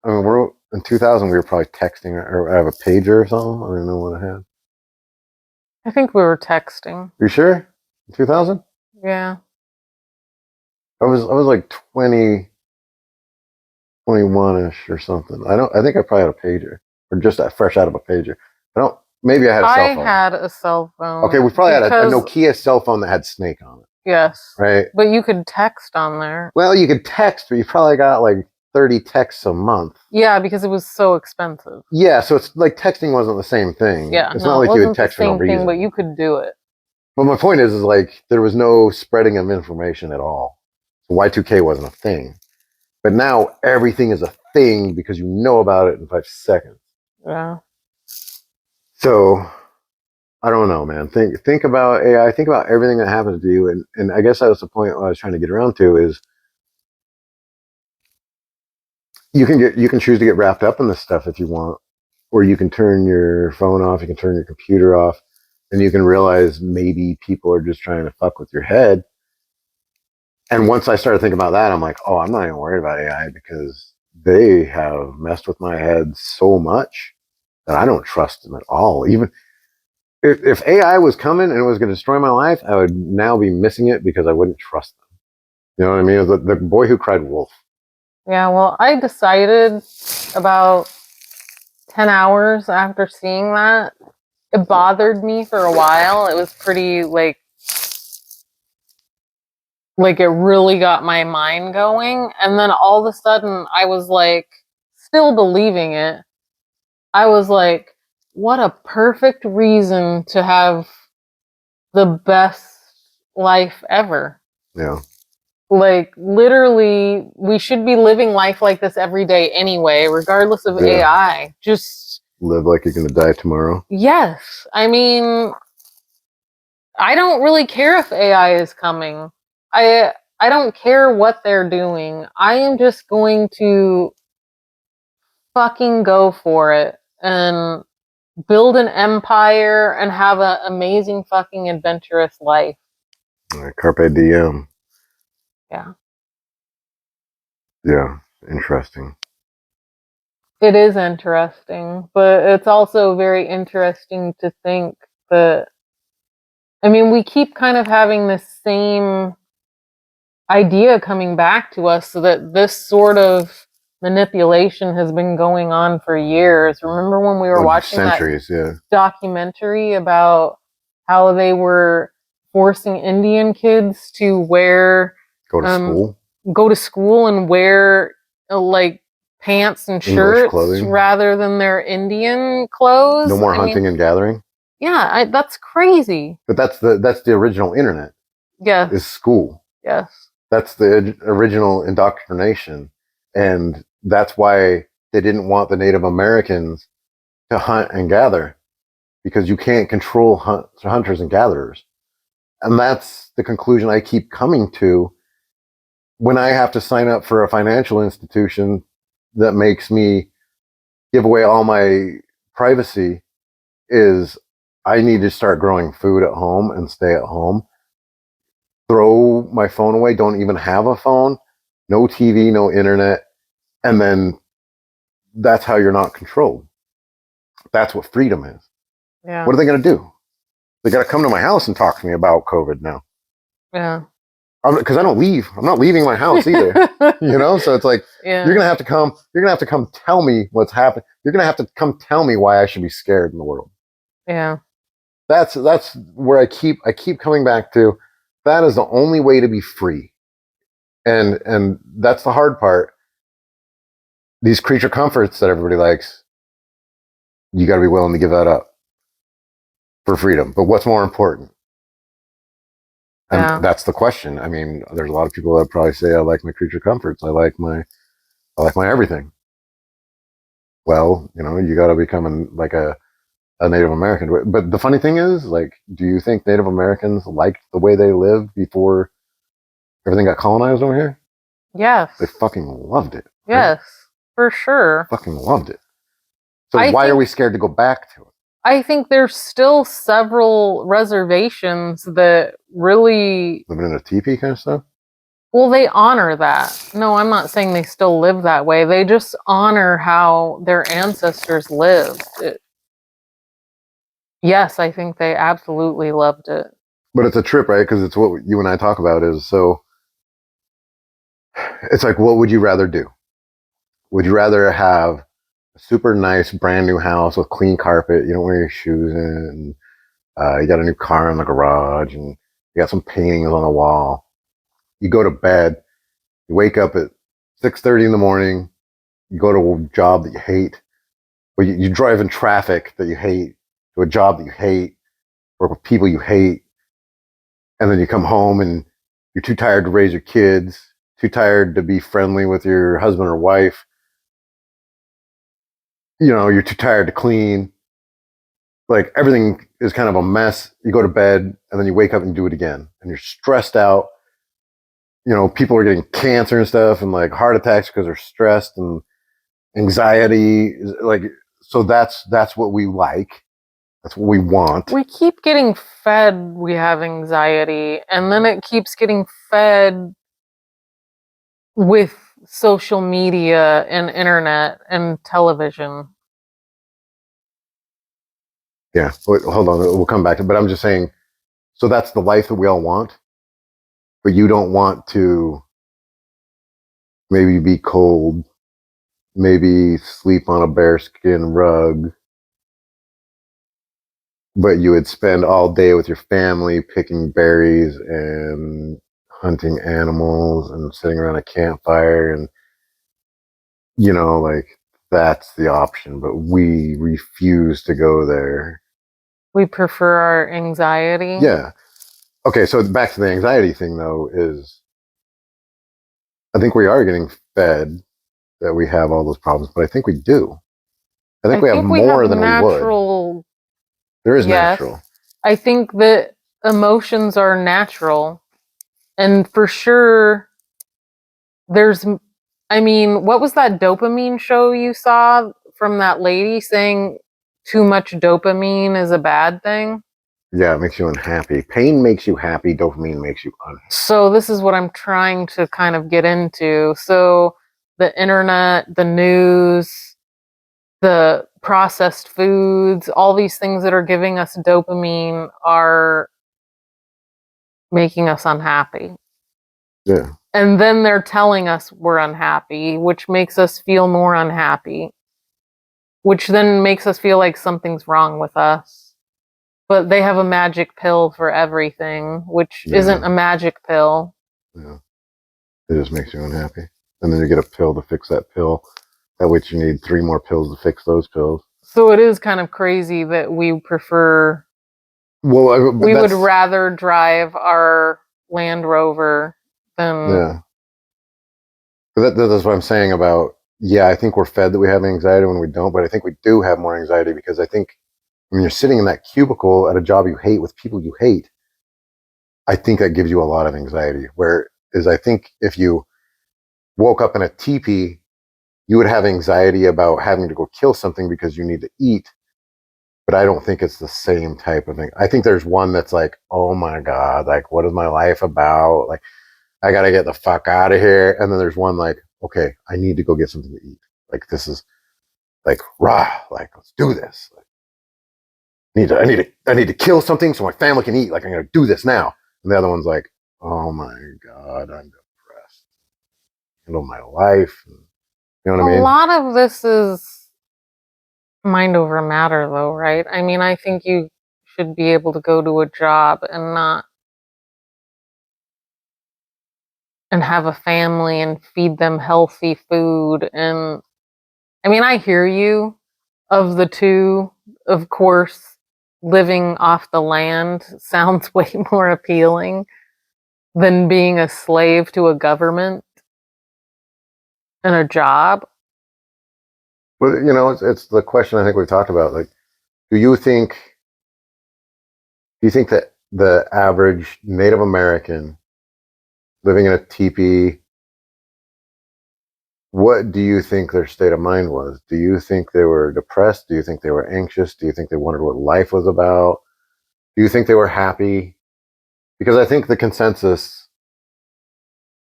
S1: I mean, we're in 2000. We were probably texting or I have a pager or something. I don't even know what I had.
S2: I think we were texting.
S1: You sure? 2000?
S2: Yeah.
S1: I was like 20, 21-ish or something. I think I probably had a pager or just fresh out of a pager. I don't. Maybe I had a cell
S2: I
S1: phone.
S2: had a cell phone.
S1: Okay, we probably had a Nokia cell phone that had Snake on it.
S2: Yes.
S1: Right.
S2: But you could text on there.
S1: Well, you could text, but you probably got like 30 texts a month.
S2: Yeah, because it was so expensive.
S1: Yeah, so it's like texting wasn't the same thing.
S2: Yeah,
S1: it's not like you would text for no reason.
S2: Thing, but you could do it.
S1: But my point is like there was no spreading of information at all. So Y2K wasn't a thing. But now everything is a thing because you know about it in 5 seconds.
S2: Yeah.
S1: So I don't know, man. Think about AI. Think about everything that happens to you, and I guess that's the point I was trying to get around to is you can choose to get wrapped up in this stuff if you want, or you can turn your phone off, you can turn your computer off, and you can realize maybe people are just trying to fuck with your head. And once I started thinking about that, I'm like, oh, I'm not even worried about AI because they have messed with my head so much that I don't trust them at all. Even if AI was coming and it was going to destroy my life, I would now be missing it because I wouldn't trust them. You know what I mean? The boy who cried wolf.
S2: Yeah, well, I decided about 10 hours after seeing that. It bothered me for a while. It was pretty like it really got my mind going. And then all of a sudden I was like, still believing it. I was like, what a perfect reason to have the best life ever.
S1: Yeah.
S2: Like, literally, we should be living life like this every day anyway, regardless of AI. Just
S1: live like you're going to die tomorrow.
S2: Yes. I mean, I don't really care if AI is coming. I don't care what they're doing. I am just going to fucking go for it and build an empire and have an amazing fucking adventurous life.
S1: Carpe diem.
S2: Yeah.
S1: Yeah. Interesting.
S2: It is interesting, but it's also very interesting to think that, I mean, we keep kind of having this same idea coming back to us so that this sort of manipulation has been going on for years. Remember when we were watching
S1: centuries,
S2: that documentary about how they were forcing Indian kids to
S1: go to school
S2: and wear like pants and shirts rather than their Indian clothes.
S1: No more hunting and gathering.
S2: Yeah, that's crazy.
S1: But that's the original internet.
S2: Yes.
S1: Is school.
S2: Yes.
S1: That's the original indoctrination. And that's why they didn't want the Native Americans to hunt and gather, because you can't control hunters and gatherers. And that's the conclusion I keep coming to when I have to sign up for a financial institution that makes me give away all my privacy. Is I need to start growing food at home and stay at home. Throw my phone away, don't even have a phone, no TV, no internet, and then that's how you're not controlled. That's what freedom is.
S2: Yeah.
S1: What are they going to do? They got to come to my house and talk to me about COVID now.
S2: Yeah.
S1: Because I don't leave. I'm not leaving my house either. You know, so it's like you're gonna have to come. You're gonna have to come tell me what's happening. You're gonna have to come tell me why I should be scared in the world.
S2: Yeah.
S1: That's where I keep coming back to. That is the only way to be free, and that's the hard part. These creature comforts that everybody likes, you got to be willing to give that up for freedom. But what's more important? And that's the question. I mean, there's a lot of people that probably say, I like my creature comforts. I like my everything. Well, you know, you got to become like a Native American. But the funny thing is, like, do you think Native Americans liked the way they lived before everything got colonized over here?
S2: Yes.
S1: They fucking loved it.
S2: Yes, right? For sure.
S1: Fucking loved it. So why are we scared to go back to it?
S2: I think there's still several reservations that really,
S1: living in a teepee kind of stuff.
S2: well, they honor that. No, I'm not saying they still live that way. They just honor how their ancestors lived. Yes, I think they absolutely loved it.
S1: But it's a trip, right? Because it's what you and I talk about is so. It's like, what would you rather do? Would you rather have a super nice brand new house with clean carpet? You don't wear your shoes in. You got a new car in the garage, and you got some paintings on the wall. You go to bed. You wake up at 6:30 in the morning. You go to a job that you hate, or you drive in traffic that you hate, to a job that you hate, work with people you hate, and then you come home and you're too tired to raise your kids, too tired to be friendly with your husband or wife. You're too tired to clean. Like everything is kind of a mess. You go to bed and then you wake up and do it again, and you're stressed out. People are getting cancer and stuff, and like heart attacks because they're stressed, and anxiety is like, so that's what we like. That's what we want.
S2: We keep getting fed we have anxiety, and then it keeps getting fed with social media and internet and television.
S1: Yeah. Wait, hold on. We'll come back to, but I'm just saying, so that's the life that we all want, but you don't want to maybe be cold, maybe sleep on a bearskin rug, but you would spend all day with your family picking berries and hunting animals and sitting around a campfire, and like that's the option, but we refuse to go there.
S2: We prefer our anxiety.
S1: Yeah. Okay, so back to the anxiety thing though, is I think we are getting fed that we have all those problems, but I think we do. I think we have more than
S2: natural,
S1: we would. There is
S2: yes.
S1: natural.
S2: I think that emotions are natural. And for sure, what was that dopamine show you saw from that lady saying too much dopamine is a bad thing?
S1: Yeah, it makes you unhappy. Pain makes you happy. Dopamine makes you unhappy.
S2: So this is what I'm trying to kind of get into. So the internet, the news, the processed foods, all these things that are giving us dopamine are making us unhappy.
S1: Yeah.
S2: And then they're telling us we're unhappy, which makes us feel more unhappy, which then makes us feel like something's wrong with us. But they have a magic pill for everything, which isn't a magic pill.
S1: Yeah. It just makes you unhappy. And then you get a pill to fix that pill. That way you need 3 more pills to fix those pills.
S2: So it is kind of crazy that we prefer.
S1: Well,
S2: we would rather drive our Land Rover than.
S1: Yeah. That's what I'm saying about, yeah, I think we're fed that we have anxiety when we don't, but I think we do have more anxiety because I think when you're sitting in that cubicle at a job you hate with people you hate, I think that gives you a lot of anxiety. Whereas I think if you woke up in a teepee, you would have anxiety about having to go kill something because you need to eat. But I don't think it's the same type of thing. I think there's one that's like, oh my God, like, what is my life about? Like, I got to get the fuck out of here. And then there's one like, okay, I need to go get something to eat. Like, this is like, rah, like, let's do this. Like, I need to kill something so my family can eat. Like, I'm going to do this now. And the other one's like, oh my God, I'm depressed. Handle my life. You know what I mean?
S2: A lot of this is mind over matter, though, right? I mean, I think you should be able to go to a job and have a family and feed them healthy food. And I mean, I hear you. Of the two, of course, living off the land sounds way more appealing than being a slave to a government and a job.
S1: But, it's the question I think we've talked about. Like, do you think that the average Native American living in a teepee what do you think their state of mind was? Do you think they were depressed? Do you think they were anxious? Do you think they wondered what life was about? Do you think they were happy? Because I think the consensus,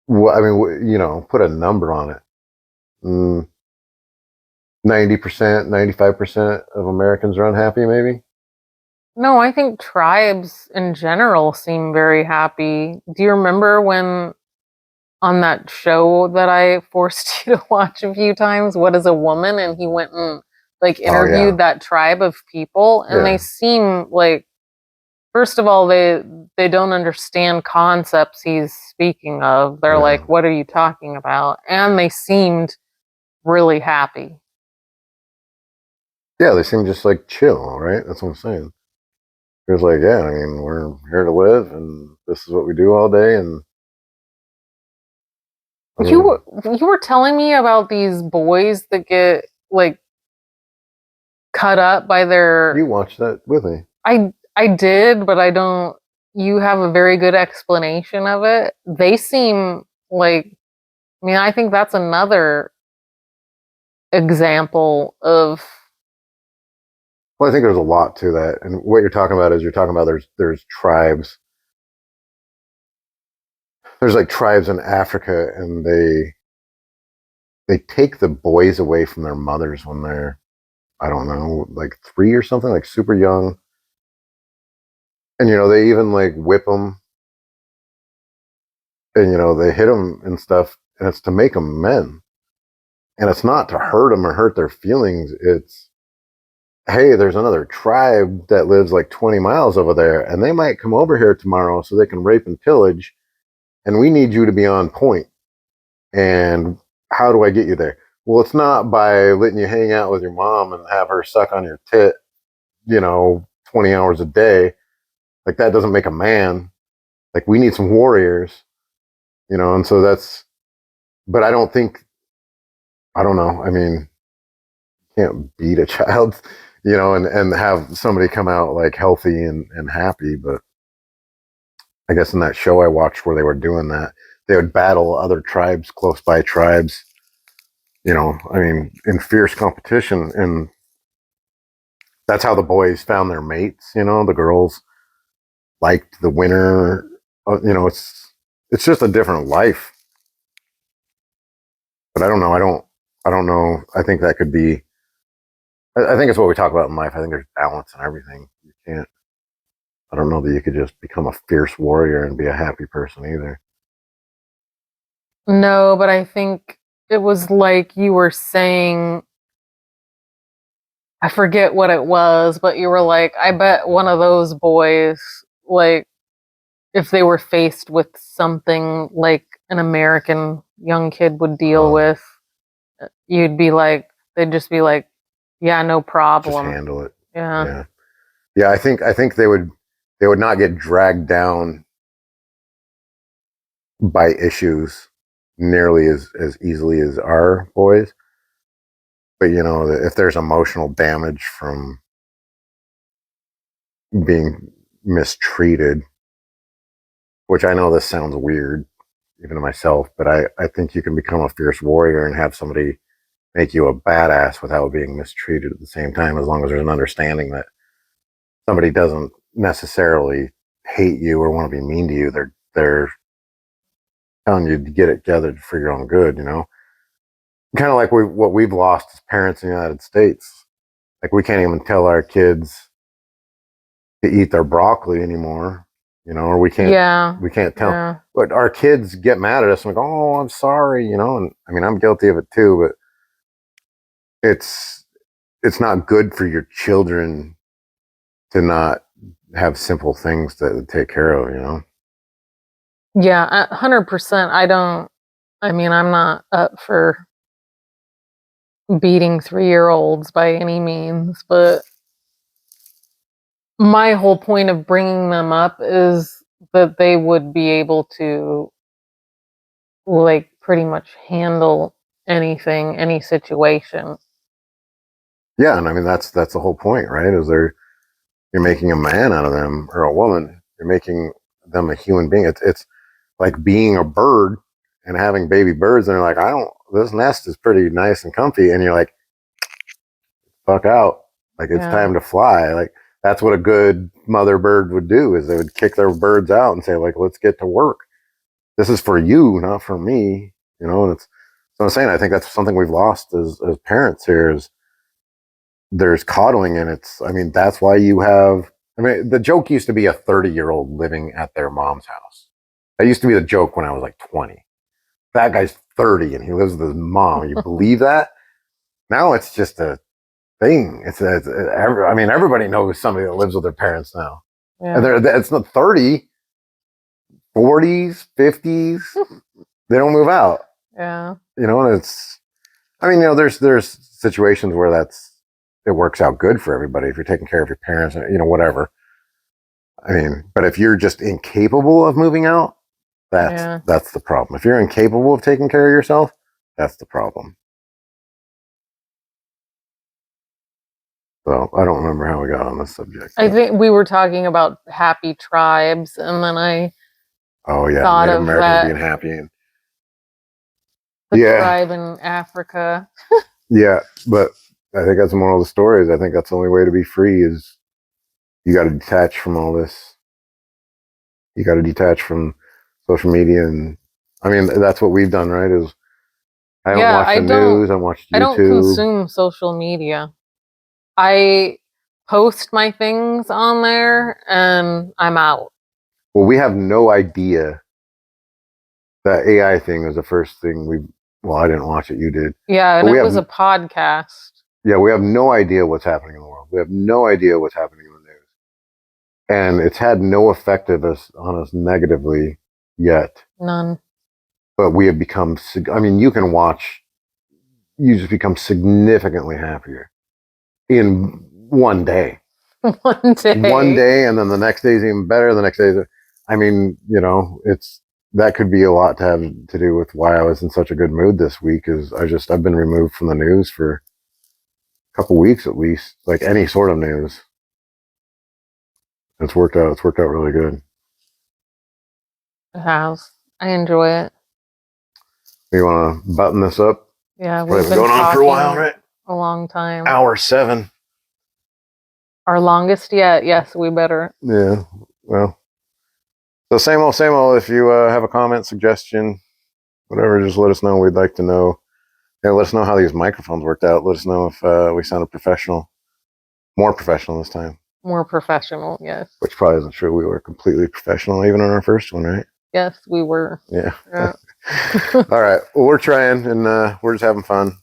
S1: I mean, put a number on it. 90%, 95% of Americans are unhappy, maybe?
S2: No, I think tribes in general seem very happy. Do you remember when on that show that I forced you to watch a few times, What is a Woman? And he went and like
S1: Oh, yeah.
S2: interviewed that tribe of people, and they
S1: Yeah.
S2: seem like, first of all, they don't understand concepts he's speaking of. They're
S1: Yeah.
S2: like, "What are you talking about?" And they seemed really happy.
S1: Yeah, they seem just like chill, right? That's what I'm saying. It's like, yeah, I mean, we're here to live and this is what we do all day. And I
S2: You
S1: mean,
S2: were you were telling me about these boys that get like cut up by
S1: you
S2: their
S1: watched that with me.
S2: I did, but I don't you have a very good explanation of it. They seem like, I mean, I think that's another example of
S1: Well, I think there's a lot to that. And what you're talking about is you're talking about there's tribes. There's like tribes in Africa and they take the boys away from their mothers when they're, I don't know, like 3 or something, like super young. And they even like whip them and they hit them and stuff and it's to make them men. And it's not to hurt them or hurt their feelings. It's, hey, there's another tribe that lives like 20 miles over there and they might come over here tomorrow so they can rape and pillage and we need you to be on point. And how do I get you there? Well, it's not by letting you hang out with your mom and have her suck on your tit, 20 hours a day. Like that doesn't make a man. Like we need some warriors, and so but I don't think, I don't know. I mean, you can't beat a child, and have somebody come out like healthy and happy. But I guess in that show I watched where they were doing that, they would battle other tribes, close by tribes, I mean, in fierce competition. And that's how the boys found their mates. The girls liked the winner. It's just a different life. But I don't know. I don't know. I think that could be. I think it's what we talk about in life. I think there's balance in everything. You can't. I don't know that you could just become a fierce warrior and be a happy person either.
S2: no, but I think it was like you were saying, I forget what it was, but you were like, I bet one of those boys, like, if they were faced with something like an American young kid would deal
S1: Uh,
S2: with, you'd be like, they'd just be like, yeah, no
S1: just
S2: problem.
S1: handle it.
S2: Yeah.
S1: Yeah. Yeah. I think they would not get dragged down by issues nearly as easily as our boys. But if there's emotional damage from being mistreated, which I know this sounds weird even to myself, but I think you can become a fierce warrior and have somebody make you a badass without being mistreated at the same time, as long as there's an understanding that somebody doesn't necessarily hate you or want to be mean to you. They're telling you to get it together for your own good, kind of like what we've lost as parents in the United States. Like we can't even tell our kids to eat their broccoli anymore, or
S2: Yeah.
S1: we can't tell.
S2: Yeah.
S1: But our kids get mad at us and like, oh, I'm sorry, and I mean, I'm guilty of it too, but it's it's not good for your children to not have simple things to take care of.
S2: Yeah. 100%. I mean, I'm not up for beating 3-year olds by any means, but my whole point of bringing them up is that they would be able to, like, pretty much handle anything, any situation.
S1: Yeah, and I mean that's the whole point, right? Is you're making a man out of them or a woman. You're making them a human being. It's like being a bird and having baby birds, and they're like, I don't this nest is pretty nice and comfy, and you're like, fuck out. Like, it's time to fly. Like, that's what a good mother bird would do, is they would kick their birds out and say, like, let's get to work. This is for you, not for me. You know, and it's, so I'm saying, I think that's something we've lost as parents here, is there's coddling, and it's, I mean, that's why you have, I mean, the joke used to be a 30-year-old living at their mom's house. That used to be the joke when I was like 20. That guy's 30 and he lives with his mom. You believe that? Now it's just a thing. I mean, everybody knows somebody that lives with their parents now. And it's not 30, 40s, 50s. They don't move out.
S2: Yeah.
S1: You know, and it's, I mean, you know, there's situations where it works out good for everybody if you're taking care of your parents, you know, whatever. I mean, but if you're just incapable of moving out, that's the problem. If you're incapable of taking care of yourself, that's the problem. So I don't remember how we got on this subject.
S2: I think we were talking about happy tribes, and then I thought
S1: Native
S2: of
S1: Americans being happy, and
S2: the tribe in Africa.
S1: Yeah, but I think that's the moral of the story. Is I think that's the only way to be free, is you got to detach from all this. You got to detach from social media, and I mean, that's what we've done, right? Is I don't watch the news. I watch YouTube.
S2: I don't consume social media. I post my things on there and I'm out.
S1: Well, we have no idea. That AI thing was the first thing I didn't watch it. You did.
S2: Yeah, and it was a podcast.
S1: Yeah, we have no idea what's happening in the world. We have no idea what's happening in the news. And it's had no effect on us negatively yet.
S2: None.
S1: But we have become, I mean, you just become significantly happier in one day.
S2: One day,
S1: and then the next day is even better. The next day I mean, you know, that could be a lot to have to do with why I was in such a good mood this week, is I've been removed from the news for a couple weeks at least, like any sort of news. It's worked out really good.
S2: It has. I enjoy it.
S1: You want to button this up?
S2: Yeah,
S1: we've been going on for a while, right?
S2: A long time.
S1: Hour 7.
S2: Our longest yet. Yes, we better.
S1: Yeah. Well, so same old. If you have a comment, suggestion, whatever, just let us know. We'd like to know. Yeah, let us know how these microphones worked out. Let us know if we sounded professional. More professional this time.
S2: More professional, yes.
S1: Which probably isn't true. We were completely professional even on our first one, right?
S2: Yes, we were.
S1: Yeah. All right. Well, we're trying, and we're just having fun.